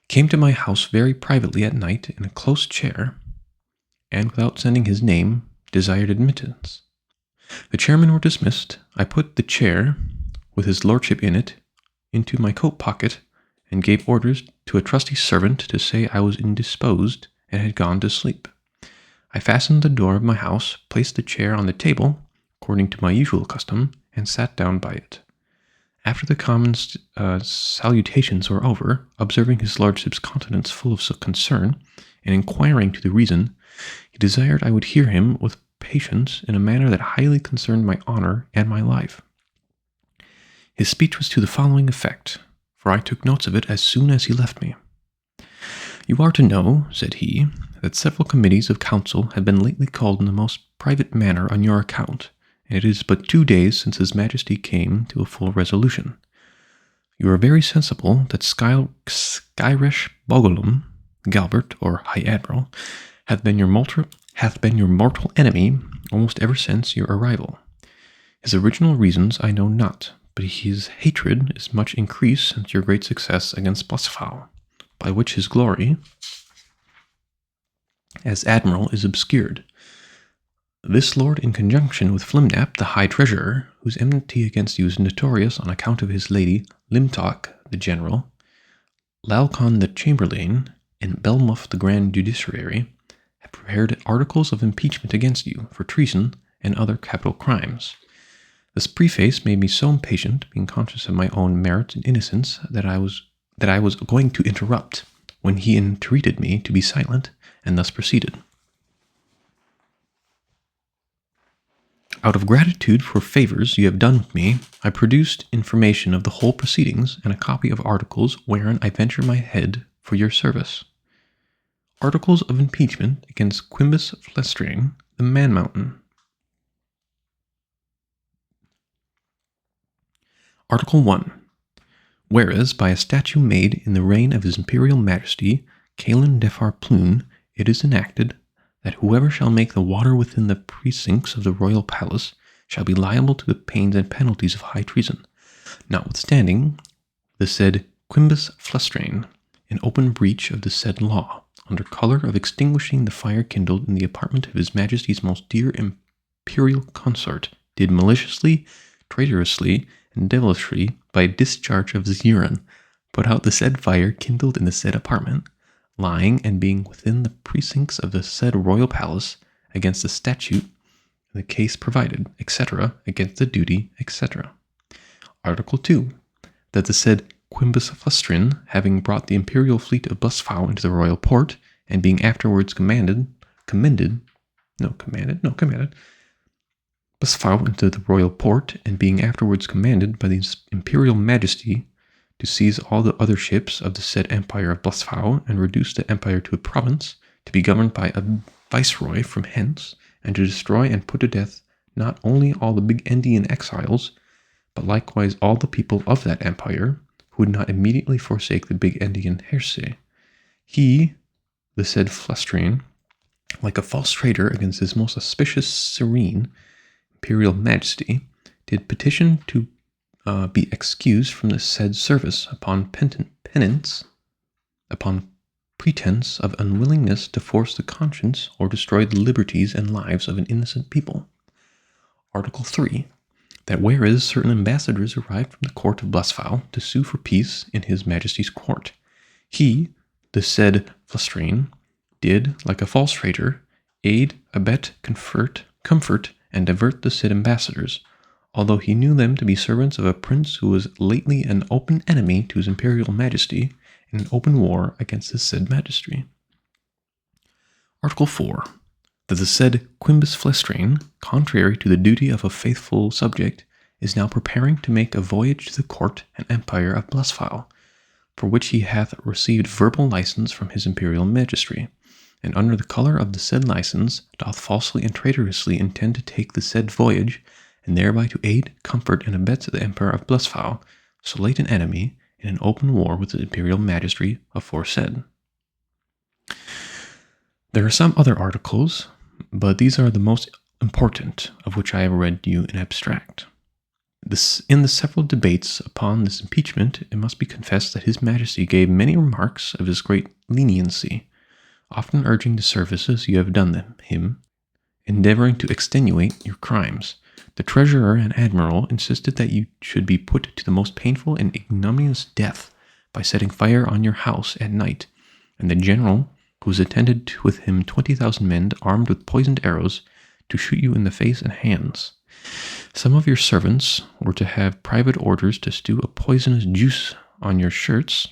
came to my house very privately at night in a close chair, and without sending his name, desired admittance. The chairmen were dismissed. I put the chair, with his lordship in it, into my coat pocket, and gave orders to a trusty servant to say I was indisposed and had gone to sleep. I fastened the door of my house, placed the chair on the table, according to my usual custom, and sat down by it. After the common salutations were over, observing his lordship's countenance full of concern, and inquiring to the reason, he desired I would hear him with patience in a manner that highly concerned my honor and my life. His speech was to the following effect, for I took notes of it as soon as he left me. You are to know, said he, that several committees of council have been lately called in the most private manner on your account, and it is but 2 days since His Majesty came to a full resolution. You are very sensible that Skyresh Bogolum, Galbert, or High Admiral, hath been your mortal enemy almost ever since your arrival. His original reasons I know not, but his hatred is much increased since your great success against Blasphau, by which his glory as admiral is obscured. This lord, in conjunction with Flimnap, the high treasurer, whose enmity against you is notorious on account of his lady, Limtock, the general, Lalcon the chamberlain, and Belmuff the grand justiciary, have prepared articles of impeachment against you for treason and other capital crimes. This preface made me so impatient, being conscious of my own merit and innocence, that I was going to interrupt, when he entreated me to be silent, and thus proceeded. Out of gratitude for favors you have done with me, I produced information of the whole proceedings and a copy of articles wherein I venture my head for your service. Articles of impeachment against Quimbus Flestrain, the Man Mountain. Article 1. Whereas, by a statute made in the reign of His Imperial Majesty, Calin Defar Plune, it is enacted that whoever shall make the water within the precincts of the royal palace shall be liable to the pains and penalties of high treason, notwithstanding the said Quimbus Flestrain, in open breach of the said law, under colour of extinguishing the fire kindled in the apartment of His Majesty's most dear imperial consort, did maliciously, traitorously, and devilishly, by discharge of his urine, put out the said fire kindled in the said apartment, lying and being within the precincts of the said royal palace, against the statute in the case provided, etc., against the duty, etc. Article 2. That the said Quimbus Flustrin, having brought the imperial fleet of Blasphau into the royal port, and being afterwards commanded Blasphau into the royal port, and being afterwards commanded by the imperial majesty to seize all the other ships of the said empire of Blasphau, and reduce the empire to a province, to be governed by a viceroy from hence, and to destroy and put to death not only all the big Endian exiles, but likewise all the people of that empire, who would not immediately forsake the big Endian heresy. He, the said Flestrain, like a false traitor against his most auspicious serene imperial majesty, did petition to be excused from the said service upon penance, upon pretense of unwillingness to force the conscience or destroy the liberties and lives of an innocent people. Article 3. That whereas certain ambassadors arrived from the court of Blesfau to sue for peace in his majesty's court, he, the said Flestrain, did, like a false traitor, aid, abet, comfort, and divert the said ambassadors, although he knew them to be servants of a prince who was lately an open enemy to his imperial majesty in an open war against his said majesty. Article 4. That the said Quimbus Flestrain, contrary to the duty of a faithful subject, is now preparing to make a voyage to the court and empire of Blesfau, for which he hath received verbal license from his imperial majesty, and under the colour of the said license doth falsely and traitorously intend to take the said voyage, and thereby to aid, comfort, and abet the emperor of Blesfau, so late an enemy, in an open war with the imperial majesty aforesaid. There are some other articles, but these are the most important, of which I have read you in abstract. In the several debates upon this impeachment, it must be confessed that his majesty gave many remarks of his great leniency, often urging the services you have done him, endeavoring to extenuate your crimes. The treasurer and admiral insisted that you should be put to the most painful and ignominious death by setting fire on your house at night, and the general, who was attended with him 20,000 men armed with poisoned arrows, to shoot you in the face and hands. Some of your servants were to have private orders to stew a poisonous juice on your shirts,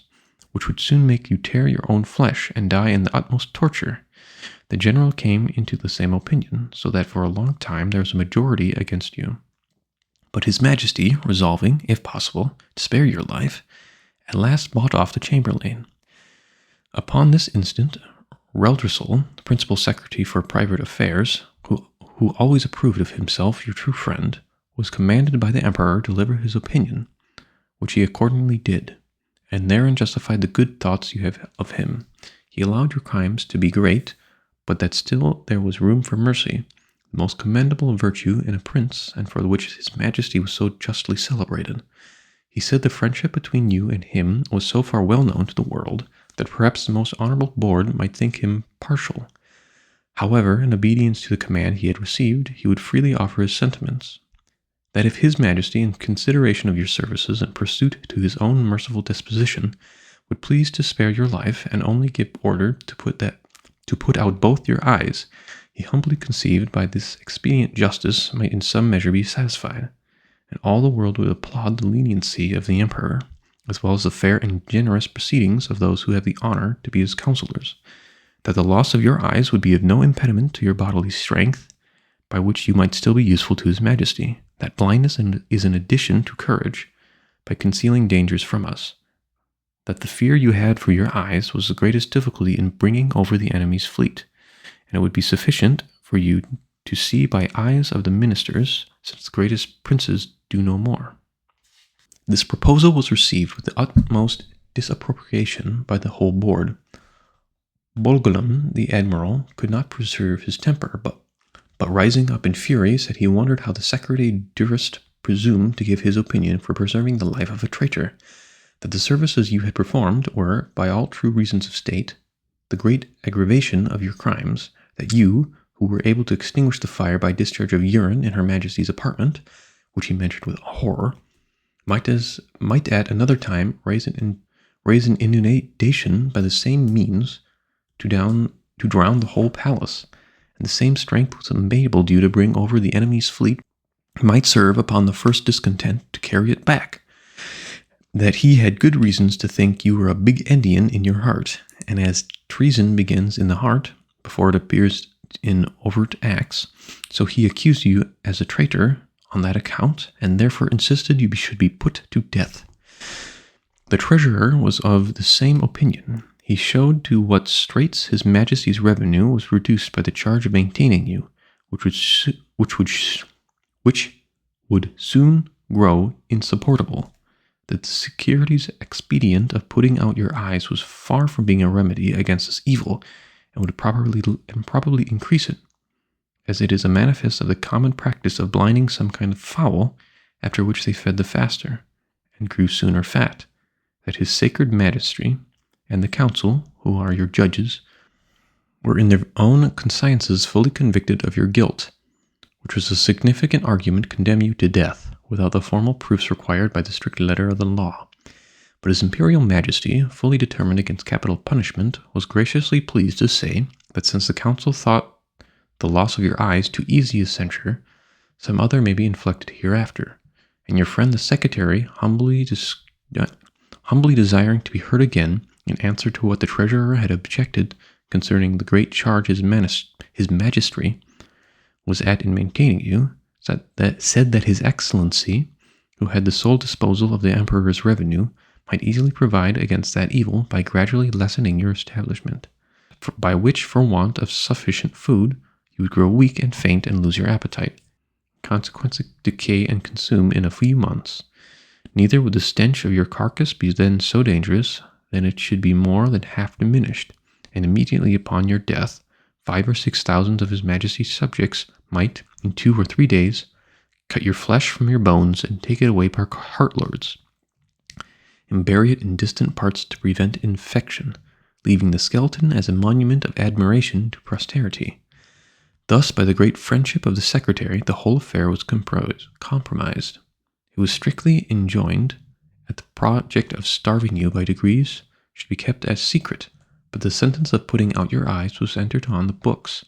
which would soon make you tear your own flesh and die in the utmost torture. The general came into the same opinion, so that for a long time there was a majority against you. But his majesty, resolving, if possible, to spare your life, at last bought off the chamberlain. Upon this instant, Reldresal, the principal secretary for private affairs, who always approved of himself your true friend, was commanded by the emperor to deliver his opinion, which he accordingly did, and therein justified the good thoughts you have of him. He allowed your crimes to be great, but that still there was room for mercy, the most commendable virtue in a prince, and for which his majesty was so justly celebrated. He said the friendship between you and him was so far well known to the world, that perhaps the most honourable board might think him partial. However, in obedience to the command he had received, he would freely offer his sentiments, that if his majesty, in consideration of your services and pursuit to his own merciful disposition, would please to spare your life, and only give order to put out both your eyes, he humbly conceived by this expedient justice might in some measure be satisfied, and all the world would applaud the leniency of the emperor, as well as the fair and generous proceedings of those who have the honour to be his counsellors, that the loss of your eyes would be of no impediment to your bodily strength, by which you might still be useful to his majesty, that blindness is an addition to courage, by concealing dangers from us, that the fear you had for your eyes was the greatest difficulty in bringing over the enemy's fleet, and it would be sufficient for you to see by eyes of the ministers, since the greatest princes do no more. This proposal was received with the utmost disapprobation by the whole board. Bolgolam, the admiral, could not preserve his temper, but rising up in fury, said he wondered how the secretary durst presume to give his opinion for preserving the life of a traitor, that the services you had performed were, by all true reasons of state, the great aggravation of your crimes, that you, who were able to extinguish the fire by discharge of urine in her majesty's apartment, which he mentioned with horror, might at another time raise an inundation by the same means to drown the whole palace, and the same strength was enabled you to bring over the enemy's fleet might serve upon the first discontent to carry it back, that he had good reasons to think you were a big Indian in your heart, and as treason begins in the heart before it appears in overt acts, so he accused you as a traitor on that account, and therefore insisted you should be put to death. The treasurer was of the same opinion. He showed to what straits his majesty's revenue was reduced by the charge of maintaining you, which would soon grow insupportable, that the security's expedient of putting out your eyes was far from being a remedy against this evil, and would probably increase it, as it is a manifest of the common practice of blinding some kind of fowl, after which they fed the faster, and grew sooner fat, that his sacred majesty and the council, who are your judges, were in their own consciences fully convicted of your guilt, which was a significant argument condemn you to death, without the formal proofs required by the strict letter of the law. But His Imperial Majesty, fully determined against capital punishment, was graciously pleased to say that since the council thought the loss of your eyes too easy a censure, some other may be inflicted hereafter, and your friend the secretary, humbly desiring to be heard again in answer to what the treasurer had objected concerning the great charge his majesty was at in maintaining you, said that His Excellency, who had the sole disposal of the Emperor's revenue, might easily provide against that evil by gradually lessening your establishment, by which, for want of sufficient food, you would grow weak and faint and lose your appetite, consequently decay and consume in a few months. Neither would the stench of your carcass be then so dangerous that it should be more than half diminished, and immediately upon your death, 5,000 or 6,000 of His Majesty's subjects might, in 2 or 3 days, cut your flesh from your bones and take it away by cartlords, and bury it in distant parts to prevent infection, leaving the skeleton as a monument of admiration to posterity. Thus, by the great friendship of the secretary, the whole affair was compromised. It was strictly enjoined that the project of starving you by degrees should be kept as secret, but the sentence of putting out your eyes was entered on the books,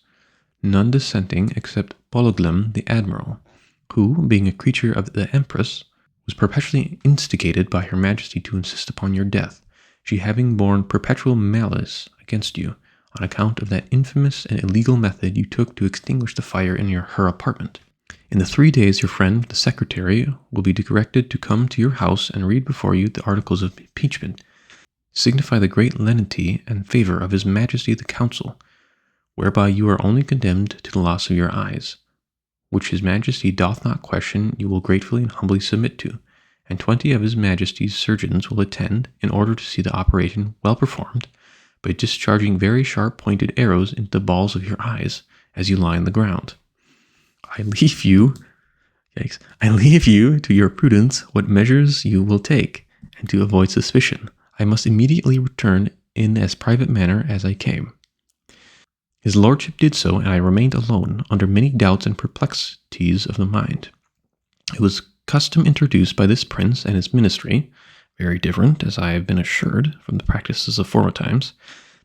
none dissenting except Bologlem the admiral, who, being a creature of the Empress, was perpetually instigated by Her Majesty to insist upon your death, she having borne perpetual malice against you, on account of that infamous and illegal method you took to extinguish the fire in her apartment. In the 3 days your friend, the secretary, will be directed to come to your house and read before you the articles of impeachment, signify the great lenity and favor of His Majesty the Council, whereby you are only condemned to the loss of your eyes, which His Majesty doth not question you will gratefully and humbly submit to, and 20 of His Majesty's surgeons will attend, in order to see the operation well performed, by discharging very sharp-pointed arrows into the balls of your eyes as you lie on the ground. I leave you to your prudence what measures you will take, and to avoid suspicion, I must immediately return in as private manner as I came. His lordship did so, and I remained alone, under many doubts and perplexities of the mind. It was custom introduced by this prince and his ministry, very different, as I have been assured, from the practices of former times,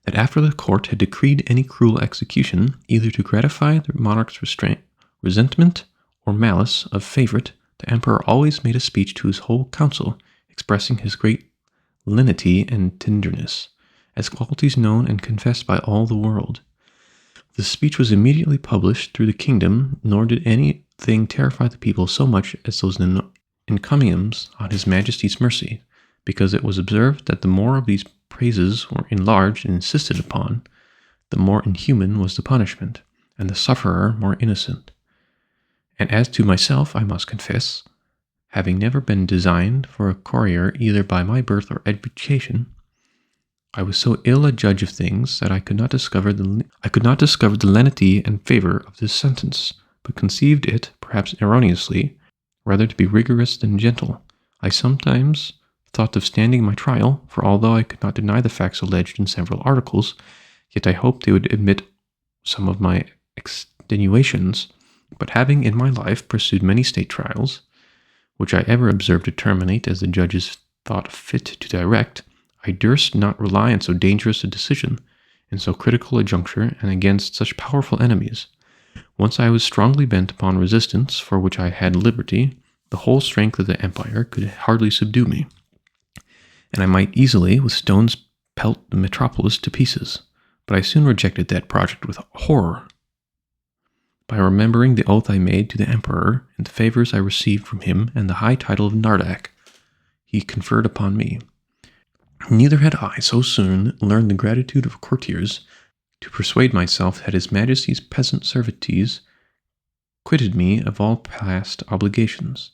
that after the court had decreed any cruel execution, either to gratify the monarch's resentment or malice of favorite, the emperor always made a speech to his whole council, expressing his great lenity and tenderness, as qualities known and confessed by all the world. The speech was immediately published through the kingdom, nor did anything terrify the people so much as those encomiums on His Majesty's mercy, because it was observed that the more of these praises were enlarged and insisted upon, the more inhuman was the punishment, and the sufferer more innocent. And as to myself, I must confess, having never been designed for a courtier either by my birth or education, I was so ill a judge of things that I could not discover the lenity and favor of this sentence, but conceived it, perhaps erroneously, rather to be rigorous than gentle. I sometimes thought of standing my trial, for although I could not deny the facts alleged in several articles, yet I hoped they would admit some of my extenuations. But having in my life pursued many state trials, which I ever observed to terminate as the judges thought fit to direct, I durst not rely on so dangerous a decision, in so critical a juncture, and against such powerful enemies. Once I was strongly bent upon resistance, for which I had liberty, the whole strength of the empire could hardly subdue me, and I might easily with stones pelt the metropolis to pieces. But I soon rejected that project with horror, by remembering the oath I made to the emperor, and the favors I received from him, and the high title of Nardak he conferred upon me. Neither had I so soon learned the gratitude of courtiers to persuade myself that His Majesty's peasant servitors quitted me of all past obligations.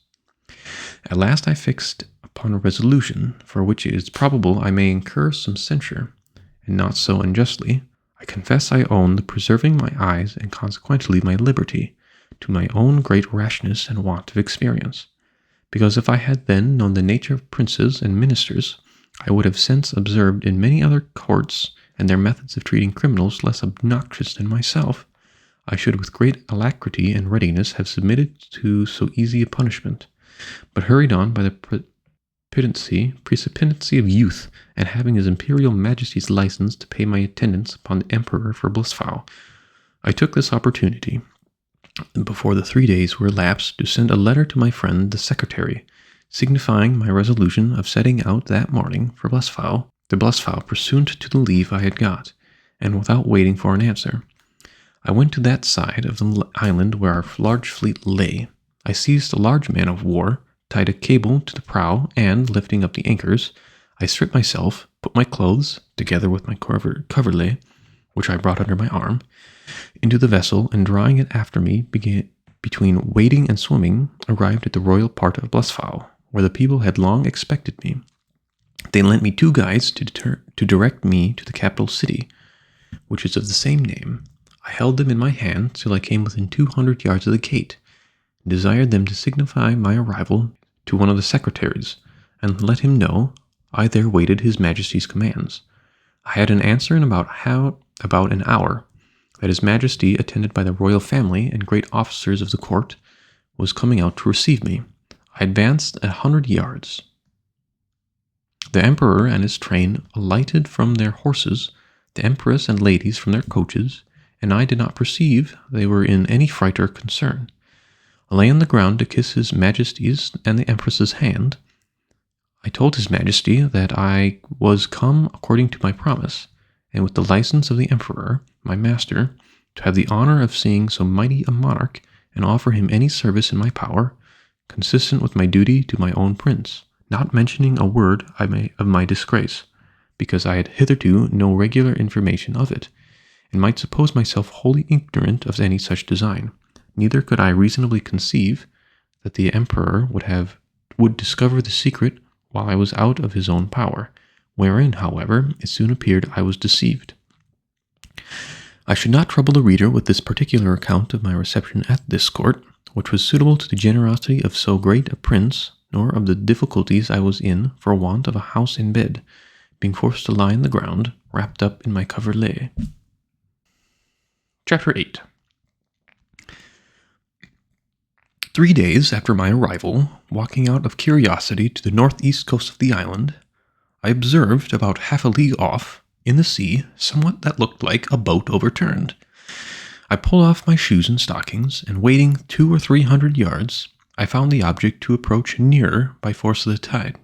At last I fixed upon a resolution, for which it is probable I may incur some censure, and not so unjustly, I confess I own the preserving my eyes and consequently my liberty to my own great rashness and want of experience, because if I had then known the nature of princes and ministers, I would have since observed in many other courts and their methods of treating criminals less obnoxious than myself, I should with great alacrity and readiness have submitted to so easy a punishment, but hurried on by the precipitancy of youth, and having his imperial majesty's license to pay my attendance upon the emperor for Blissfau, I took this opportunity, before the 3 days were elapsed, to send a letter to my friend the secretary, signifying my resolution of setting out that morning for Blissfau, pursuant to the leave I had got, and without waiting for an answer. I went to that side of the island where our large fleet lay. I seized a large man of war, tied a cable to the prow, and, lifting up the anchors, I stripped myself, put my clothes, together with my coverlet, which I brought under my arm, into the vessel, and drawing it after me, between wading and swimming, arrived at the royal part of Blissfau, where the people had long expected me. They lent me 2 guides to direct me to the capital city, which is of the same name. I held them in my hand till I came within 200 yards of the gate, and desired them to signify my arrival to one of the secretaries, and let him know I there waited his majesty's commands. I had an answer in about an hour, that his majesty, attended by the royal family and great officers of the court, was coming out to receive me. I advanced 100 yards. The emperor and his train alighted from their horses, the empress and ladies from their coaches, and I did not perceive they were in any fright or concern. I lay on the ground to kiss his majesty's and the empress's hand. I told his majesty that I was come according to my promise, and with the license of the emperor, my master, to have the honor of seeing so mighty a monarch, and offer him any service in my power, consistent with my duty to my own prince, not mentioning a word of my disgrace, because I had hitherto no regular information of it, and might suppose myself wholly ignorant of any such design. Neither could I reasonably conceive that the emperor would discover the secret while I was out of his own power, wherein, however, it soon appeared I was deceived. I should not trouble the reader with this particular account of my reception at this court, which was suitable to the generosity of so great a prince, nor of the difficulties I was in for want of a house and bed, being forced to lie on the ground, wrapped up in my coverlet. Chapter 8. 3 days after my arrival, walking out of curiosity to the northeast coast of the island, I observed about half a league off, in the sea, somewhat that looked like a boat overturned. I pulled off my shoes and stockings, and wading 200 or 300 yards, I found the object to approach nearer by force of the tide,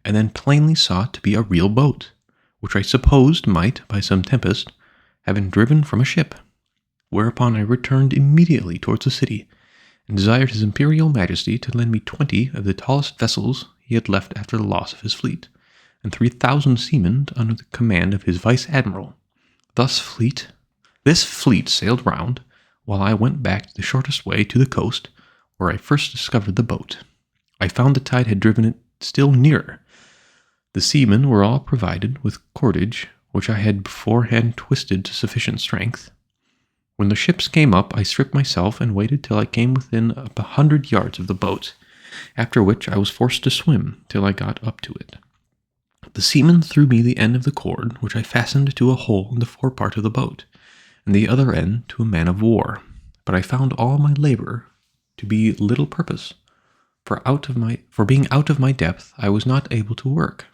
and then plainly saw it to be a real boat, which I supposed might, by some tempest, have been driven from a ship. Whereupon I returned immediately towards the city, and desired his imperial majesty to lend me 20 of the tallest vessels he had left after the loss of his fleet, and 3,000 seamen under the command of his vice-admiral. This fleet sailed round, while I went back the shortest way to the coast, where I first discovered the boat. I found the tide had driven it still nearer. The seamen were all provided with cordage, which I had beforehand twisted to sufficient strength. When the ships came up, I stripped myself and waited till I came within 100 yards of the boat, after which I was forced to swim till I got up to it. The seaman threw me the end of the cord, which I fastened to a hole in the forepart of the boat, and the other end to a man of war. But I found all my labor to be little purpose, for being out of my depth, I was not able to work.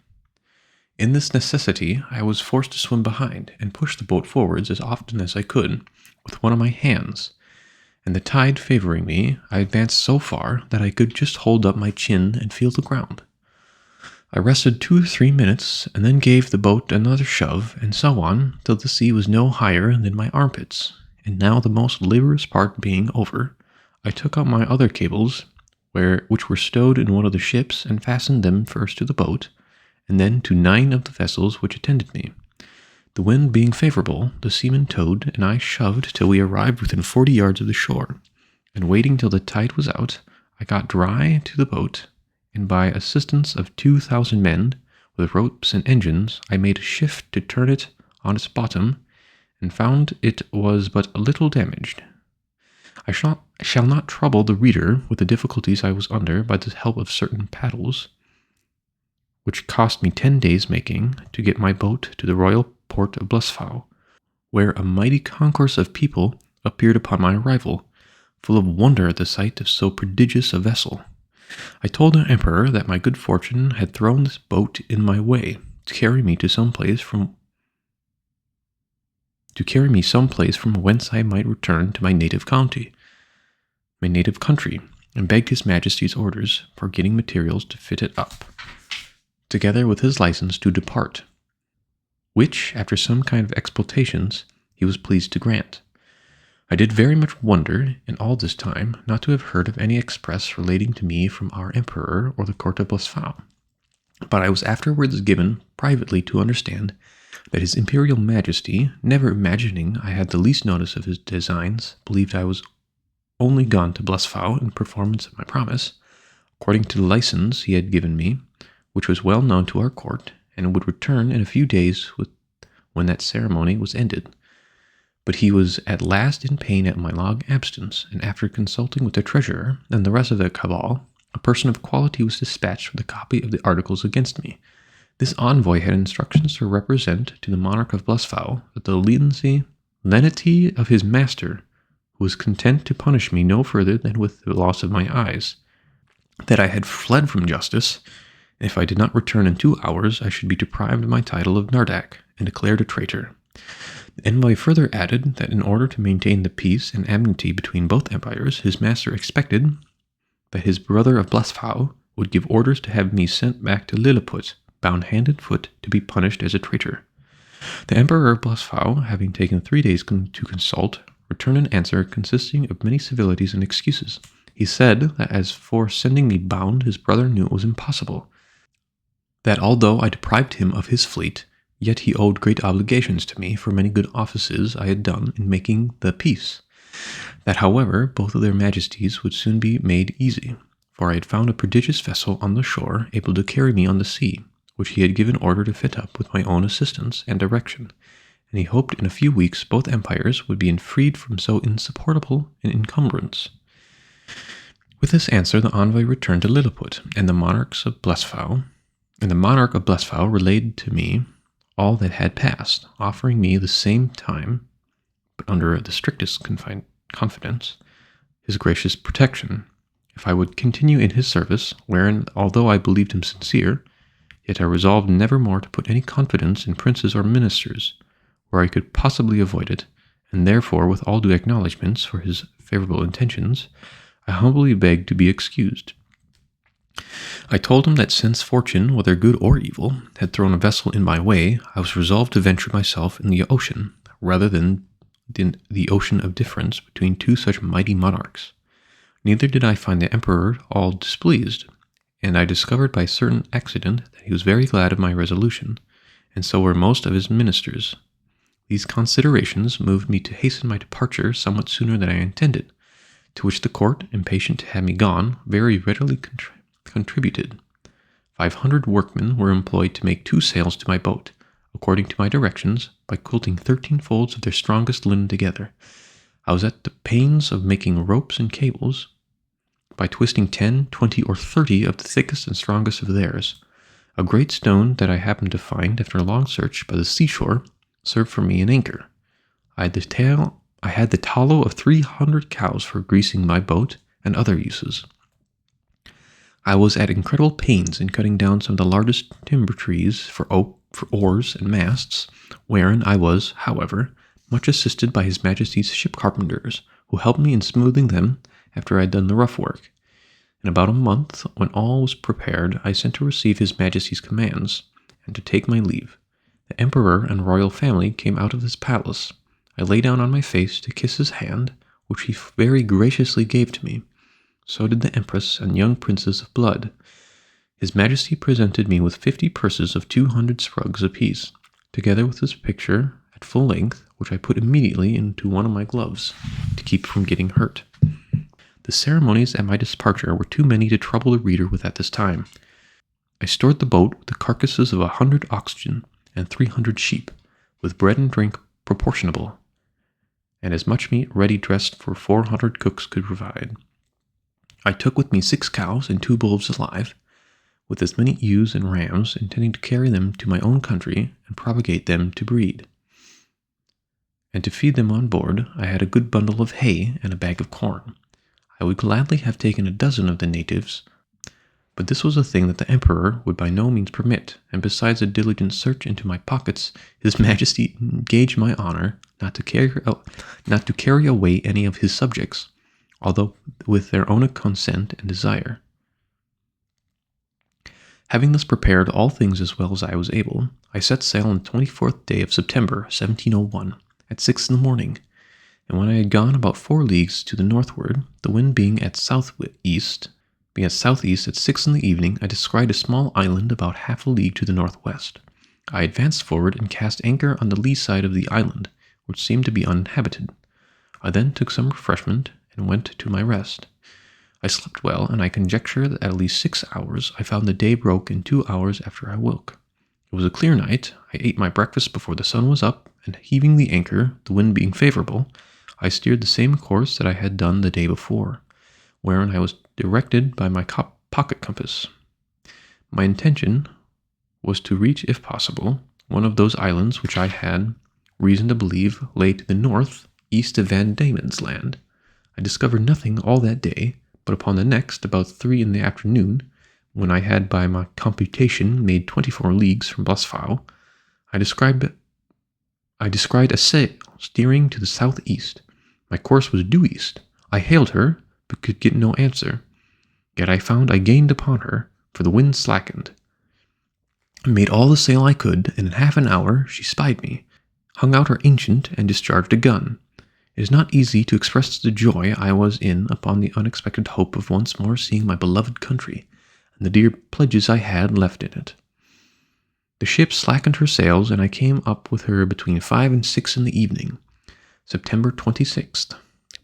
In this necessity, I was forced to swim behind, and push the boat forwards as often as I could, with one of my hands, and the tide favoring me, I advanced so far that I could just hold up my chin and feel the ground. I rested 2 or 3 minutes, and then gave the boat another shove, and so on, till the sea was no higher than my armpits, and now the most laborious part being over, I took out my other cables, which were stowed in one of the ships, and fastened them first to the boat, and then to 9 of the vessels which attended me. The wind being favorable, the seamen towed, and I shoved till we arrived within 40 yards of the shore, and waiting till the tide was out, I got dry to the boat, and by assistance of 2,000 men, with ropes and engines, I made a shift to turn it on its bottom, and found it was but a little damaged. I shall not trouble the reader with the difficulties I was under by the help of certain paddles, which cost me 10 days making, to get my boat to the royal port of Blusfau, where a mighty concourse of people appeared upon my arrival, full of wonder at the sight of so prodigious a vessel. I told the emperor that my good fortune had thrown this boat in my way to carry me some place from whence I might return to my native country, and begged His Majesty's orders for getting materials to fit it up, together with his license to depart, which, after some kind of explanations, he was pleased to grant. I did very much wonder, in all this time, not to have heard of any express relating to me from our emperor or the court of Blusfau, but I was afterwards given privately to understand that His Imperial Majesty, never imagining I had the least notice of his designs, believed I was only gone to Blusfau in performance of my promise, according to the license he had given me, which was well known to our court, and would return in a few days when that ceremony was ended. But he was at last in pain at my long absence, and after consulting with the treasurer and the rest of the cabal, a person of quality was dispatched with a copy of the articles against me. This envoy had instructions to represent to the monarch of Blusfau that the lenity of his master, who was content to punish me no further than with the loss of my eyes, that I had fled from justice, and if I did not return in 2 hours, I should be deprived of my title of Nardak and declared a traitor. The envoy further added that in order to maintain the peace and amity between both empires, his master expected that his brother of Blusfau would give orders to have me sent back to Lilliput, bound hand and foot, to be punished as a traitor. The emperor of Blusfau, having taken 3 days to consult, returned an answer consisting of many civilities and excuses. He said that as for sending me bound, his brother knew it was impossible, that although I deprived him of his fleet, yet he owed great obligations to me for many good offices I had done in making the peace. That, however, both of their majesties would soon be made easy, for I had found a prodigious vessel on the shore able to carry me on the sea, which he had given order to fit up with my own assistance and direction, and he hoped in a few weeks both empires would be freed from so insupportable an encumbrance. With this answer the envoy returned to Lilliput, and the monarch of Blusfau related to me all that had passed, offering me the same time, but under the strictest confidence, his gracious protection, if I would continue in his service, wherein, although I believed him sincere, yet I resolved never more to put any confidence in princes or ministers, where I could possibly avoid it, and therefore, with all due acknowledgments for his favorable intentions, I humbly begged to be excused. I told him that since fortune, whether good or evil, had thrown a vessel in my way, I was resolved to venture myself in the ocean, rather than the ocean of difference between two such mighty monarchs. Neither did I find the emperor all displeased, and I discovered by a certain accident that he was very glad of my resolution, and so were most of his ministers. These considerations moved me to hasten my departure somewhat sooner than I intended, to which the court, impatient to have me gone, very readily contributed. 500 workmen were employed to make 2 sails to my boat, according to my directions, by quilting 13 folds of their strongest linen together. I was at the pains of making ropes and cables, by twisting 10, 20, or 30 of the thickest and strongest of theirs. A great stone that I happened to find after a long search by the seashore served for me an anchor. I had the tallow of 300 cows for greasing my boat and other uses. I was at incredible pains in cutting down some of the largest timber trees for oars and masts, wherein I was, however, much assisted by His Majesty's ship carpenters, who helped me in smoothing them after I had done the rough work. In about a month, when all was prepared, I sent to receive His Majesty's commands, and to take my leave. The Emperor and royal family came out of his palace. I lay down on my face to kiss his hand, which he very graciously gave to me. So did the Empress and young princes of blood. His Majesty presented me with 50 purses of 200 sprugs apiece, together with his picture at full length, which I put immediately into one of my gloves, to keep from getting hurt. The ceremonies at my departure were too many to trouble the reader with at this time. I stored the boat with the carcasses of 100 oxen and 300 sheep, with bread and drink proportionable, and as much meat ready dressed for 400 cooks could provide. I took with me 6 cows and 2 bulls alive, with as many ewes and rams, intending to carry them to my own country and propagate them to breed. And to feed them on board, I had a good bundle of hay and a bag of corn. I would gladly have taken a dozen of the natives, but this was a thing that the emperor would by no means permit, and besides a diligent search into my pockets, his majesty engaged my honor not to carry away any of his subjects, although with their own consent and desire. Having thus prepared all things as well as I was able, I set sail on the 24th day of September, 1701, at 6 in the morning, and when I had gone about 4 leagues to the northward, the wind being at southeast at 6 in the evening, I descried a small island about half a league to the northwest. I advanced forward and cast anchor on the lee side of the island, which seemed to be uninhabited. I then took some refreshment and went to my rest. I slept well, and I conjecture that at least 6 hours I found the day broke in 2 hours after I woke. It was a clear night. I ate my breakfast before the sun was up, and heaving the anchor, the wind being favorable, I steered the same course that I had done the day before, wherein I was directed by my pocket compass. My intention was to reach, if possible, one of those islands which I had reason to believe lay to the north, east of Van Diemen's Land. I discovered nothing all that day, but upon the next, about 3 in the afternoon, when I had by my computation made 24 leagues from Blesfow, I descried a sail steering to the southeast. My course was due east. I hailed her, but could get no answer. Yet I found I gained upon her, for the wind slackened. I made all the sail I could, and in half an hour she spied me, hung out her ancient, and discharged a gun. It is not easy to express the joy I was in upon the unexpected hope of once more seeing my beloved country, and the dear pledges I had left in it. The ship slackened her sails, and I came up with her between 5 and 6 in the evening, September 26th.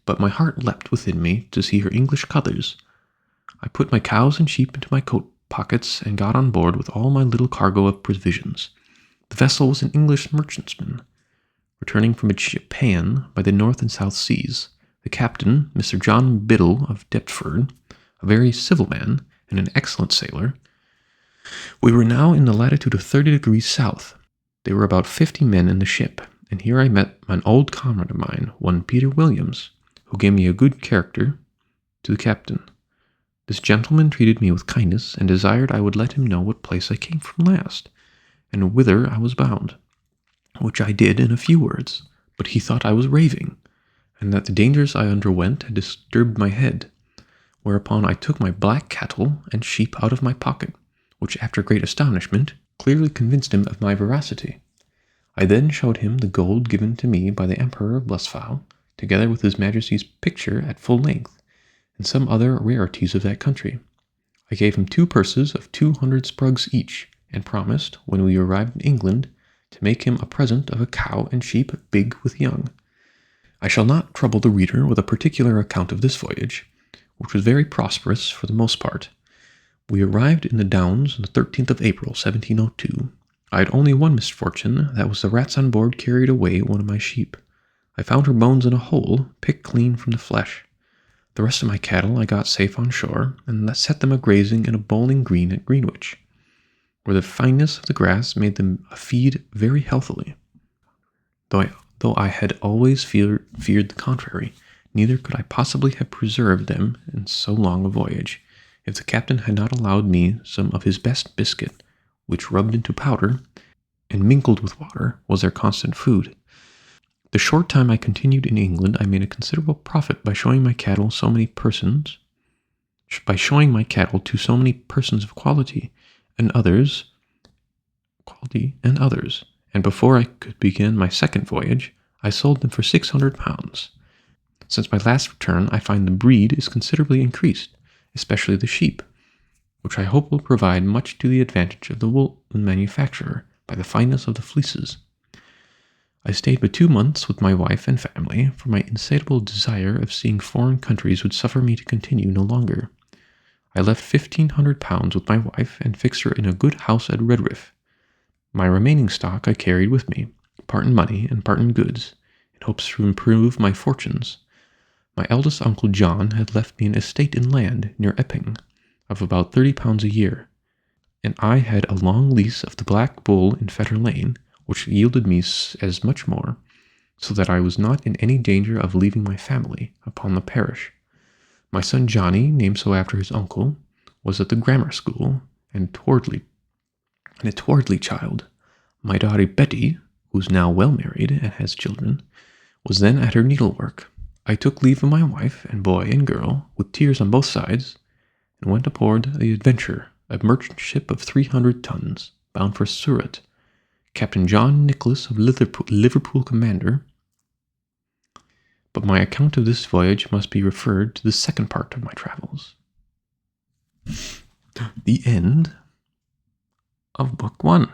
But my heart leapt within me to see her English colours. I put my cows and sheep into my coat pockets and got on board with all my little cargo of provisions. The vessel was an English merchantman, returning from Japan by the North and South Seas. The captain, Mr. John Biddle of Deptford, a very civil man and an excellent sailor. We were now in the latitude of 30 degrees south. There were about 50 men in the ship, and here I met an old comrade of mine, one Peter Williams, who gave me a good character to the captain. This gentleman treated me with kindness, and desired I would let him know what place I came from last, and whither I was bound, which I did in a few words, but he thought I was raving, and that the dangers I underwent had disturbed my head, whereupon I took my black cattle and sheep out of my pocket, which after great astonishment clearly convinced him of my veracity. I then showed him the gold given to me by the Emperor of Blesfow, together with His Majesty's picture at full length, and some other rarities of that country. I gave him 2 purses of 200 sprugs each, and promised, when we arrived in England, to make him a present of a cow and sheep big with young. I shall not trouble the reader with a particular account of this voyage, which was very prosperous for the most part. We arrived in the Downs on the 13th of April, 1702. I had only one misfortune, that was the rats on board carried away one of my sheep. I found her bones in a hole, picked clean from the flesh. The rest of my cattle I got safe on shore, and set them a-grazing in a bowling green at Greenwich, where the fineness of the grass made them feed very healthily. Though I had always feared the contrary, neither could I possibly have preserved them in so long a voyage, if the captain had not allowed me some of his best biscuit, which rubbed into powder, and mingled with water, was their constant food. The short time I continued in England, I made a considerable profit by showing my cattle to so many persons of quality and others, and before I could begin my second voyage, I sold them for £600. Since my last return, I find the breed is considerably increased, especially the sheep, which I hope will provide much to the advantage of the wool manufacturer by the fineness of the fleeces. I stayed but 2 months with my wife and family, for my insatiable desire of seeing foreign countries would suffer me to continue no longer. I left £1,500 with my wife and fixed her in a good house at Redriff. My remaining stock I carried with me, part in money and part in goods, in hopes to improve my fortunes. My eldest uncle John had left me an estate in land near Epping of about £30 a year, and I had a long lease of the Black Bull in Fetter Lane, which yielded me as much more, so that I was not in any danger of leaving my family upon the parish. My son Johnny, named so after his uncle, was at the grammar school, and a towardly child. My daughter Betty, who is now well married and has children, was then at her needlework. I took leave of my wife and boy and girl, with tears on both sides, and went aboard the Adventure, a merchant ship of 300 tons, bound for Surat. Captain John Nicholas of Liverpool commander. But my account of this voyage must be referred to the second part of my travels. The end of Book 1.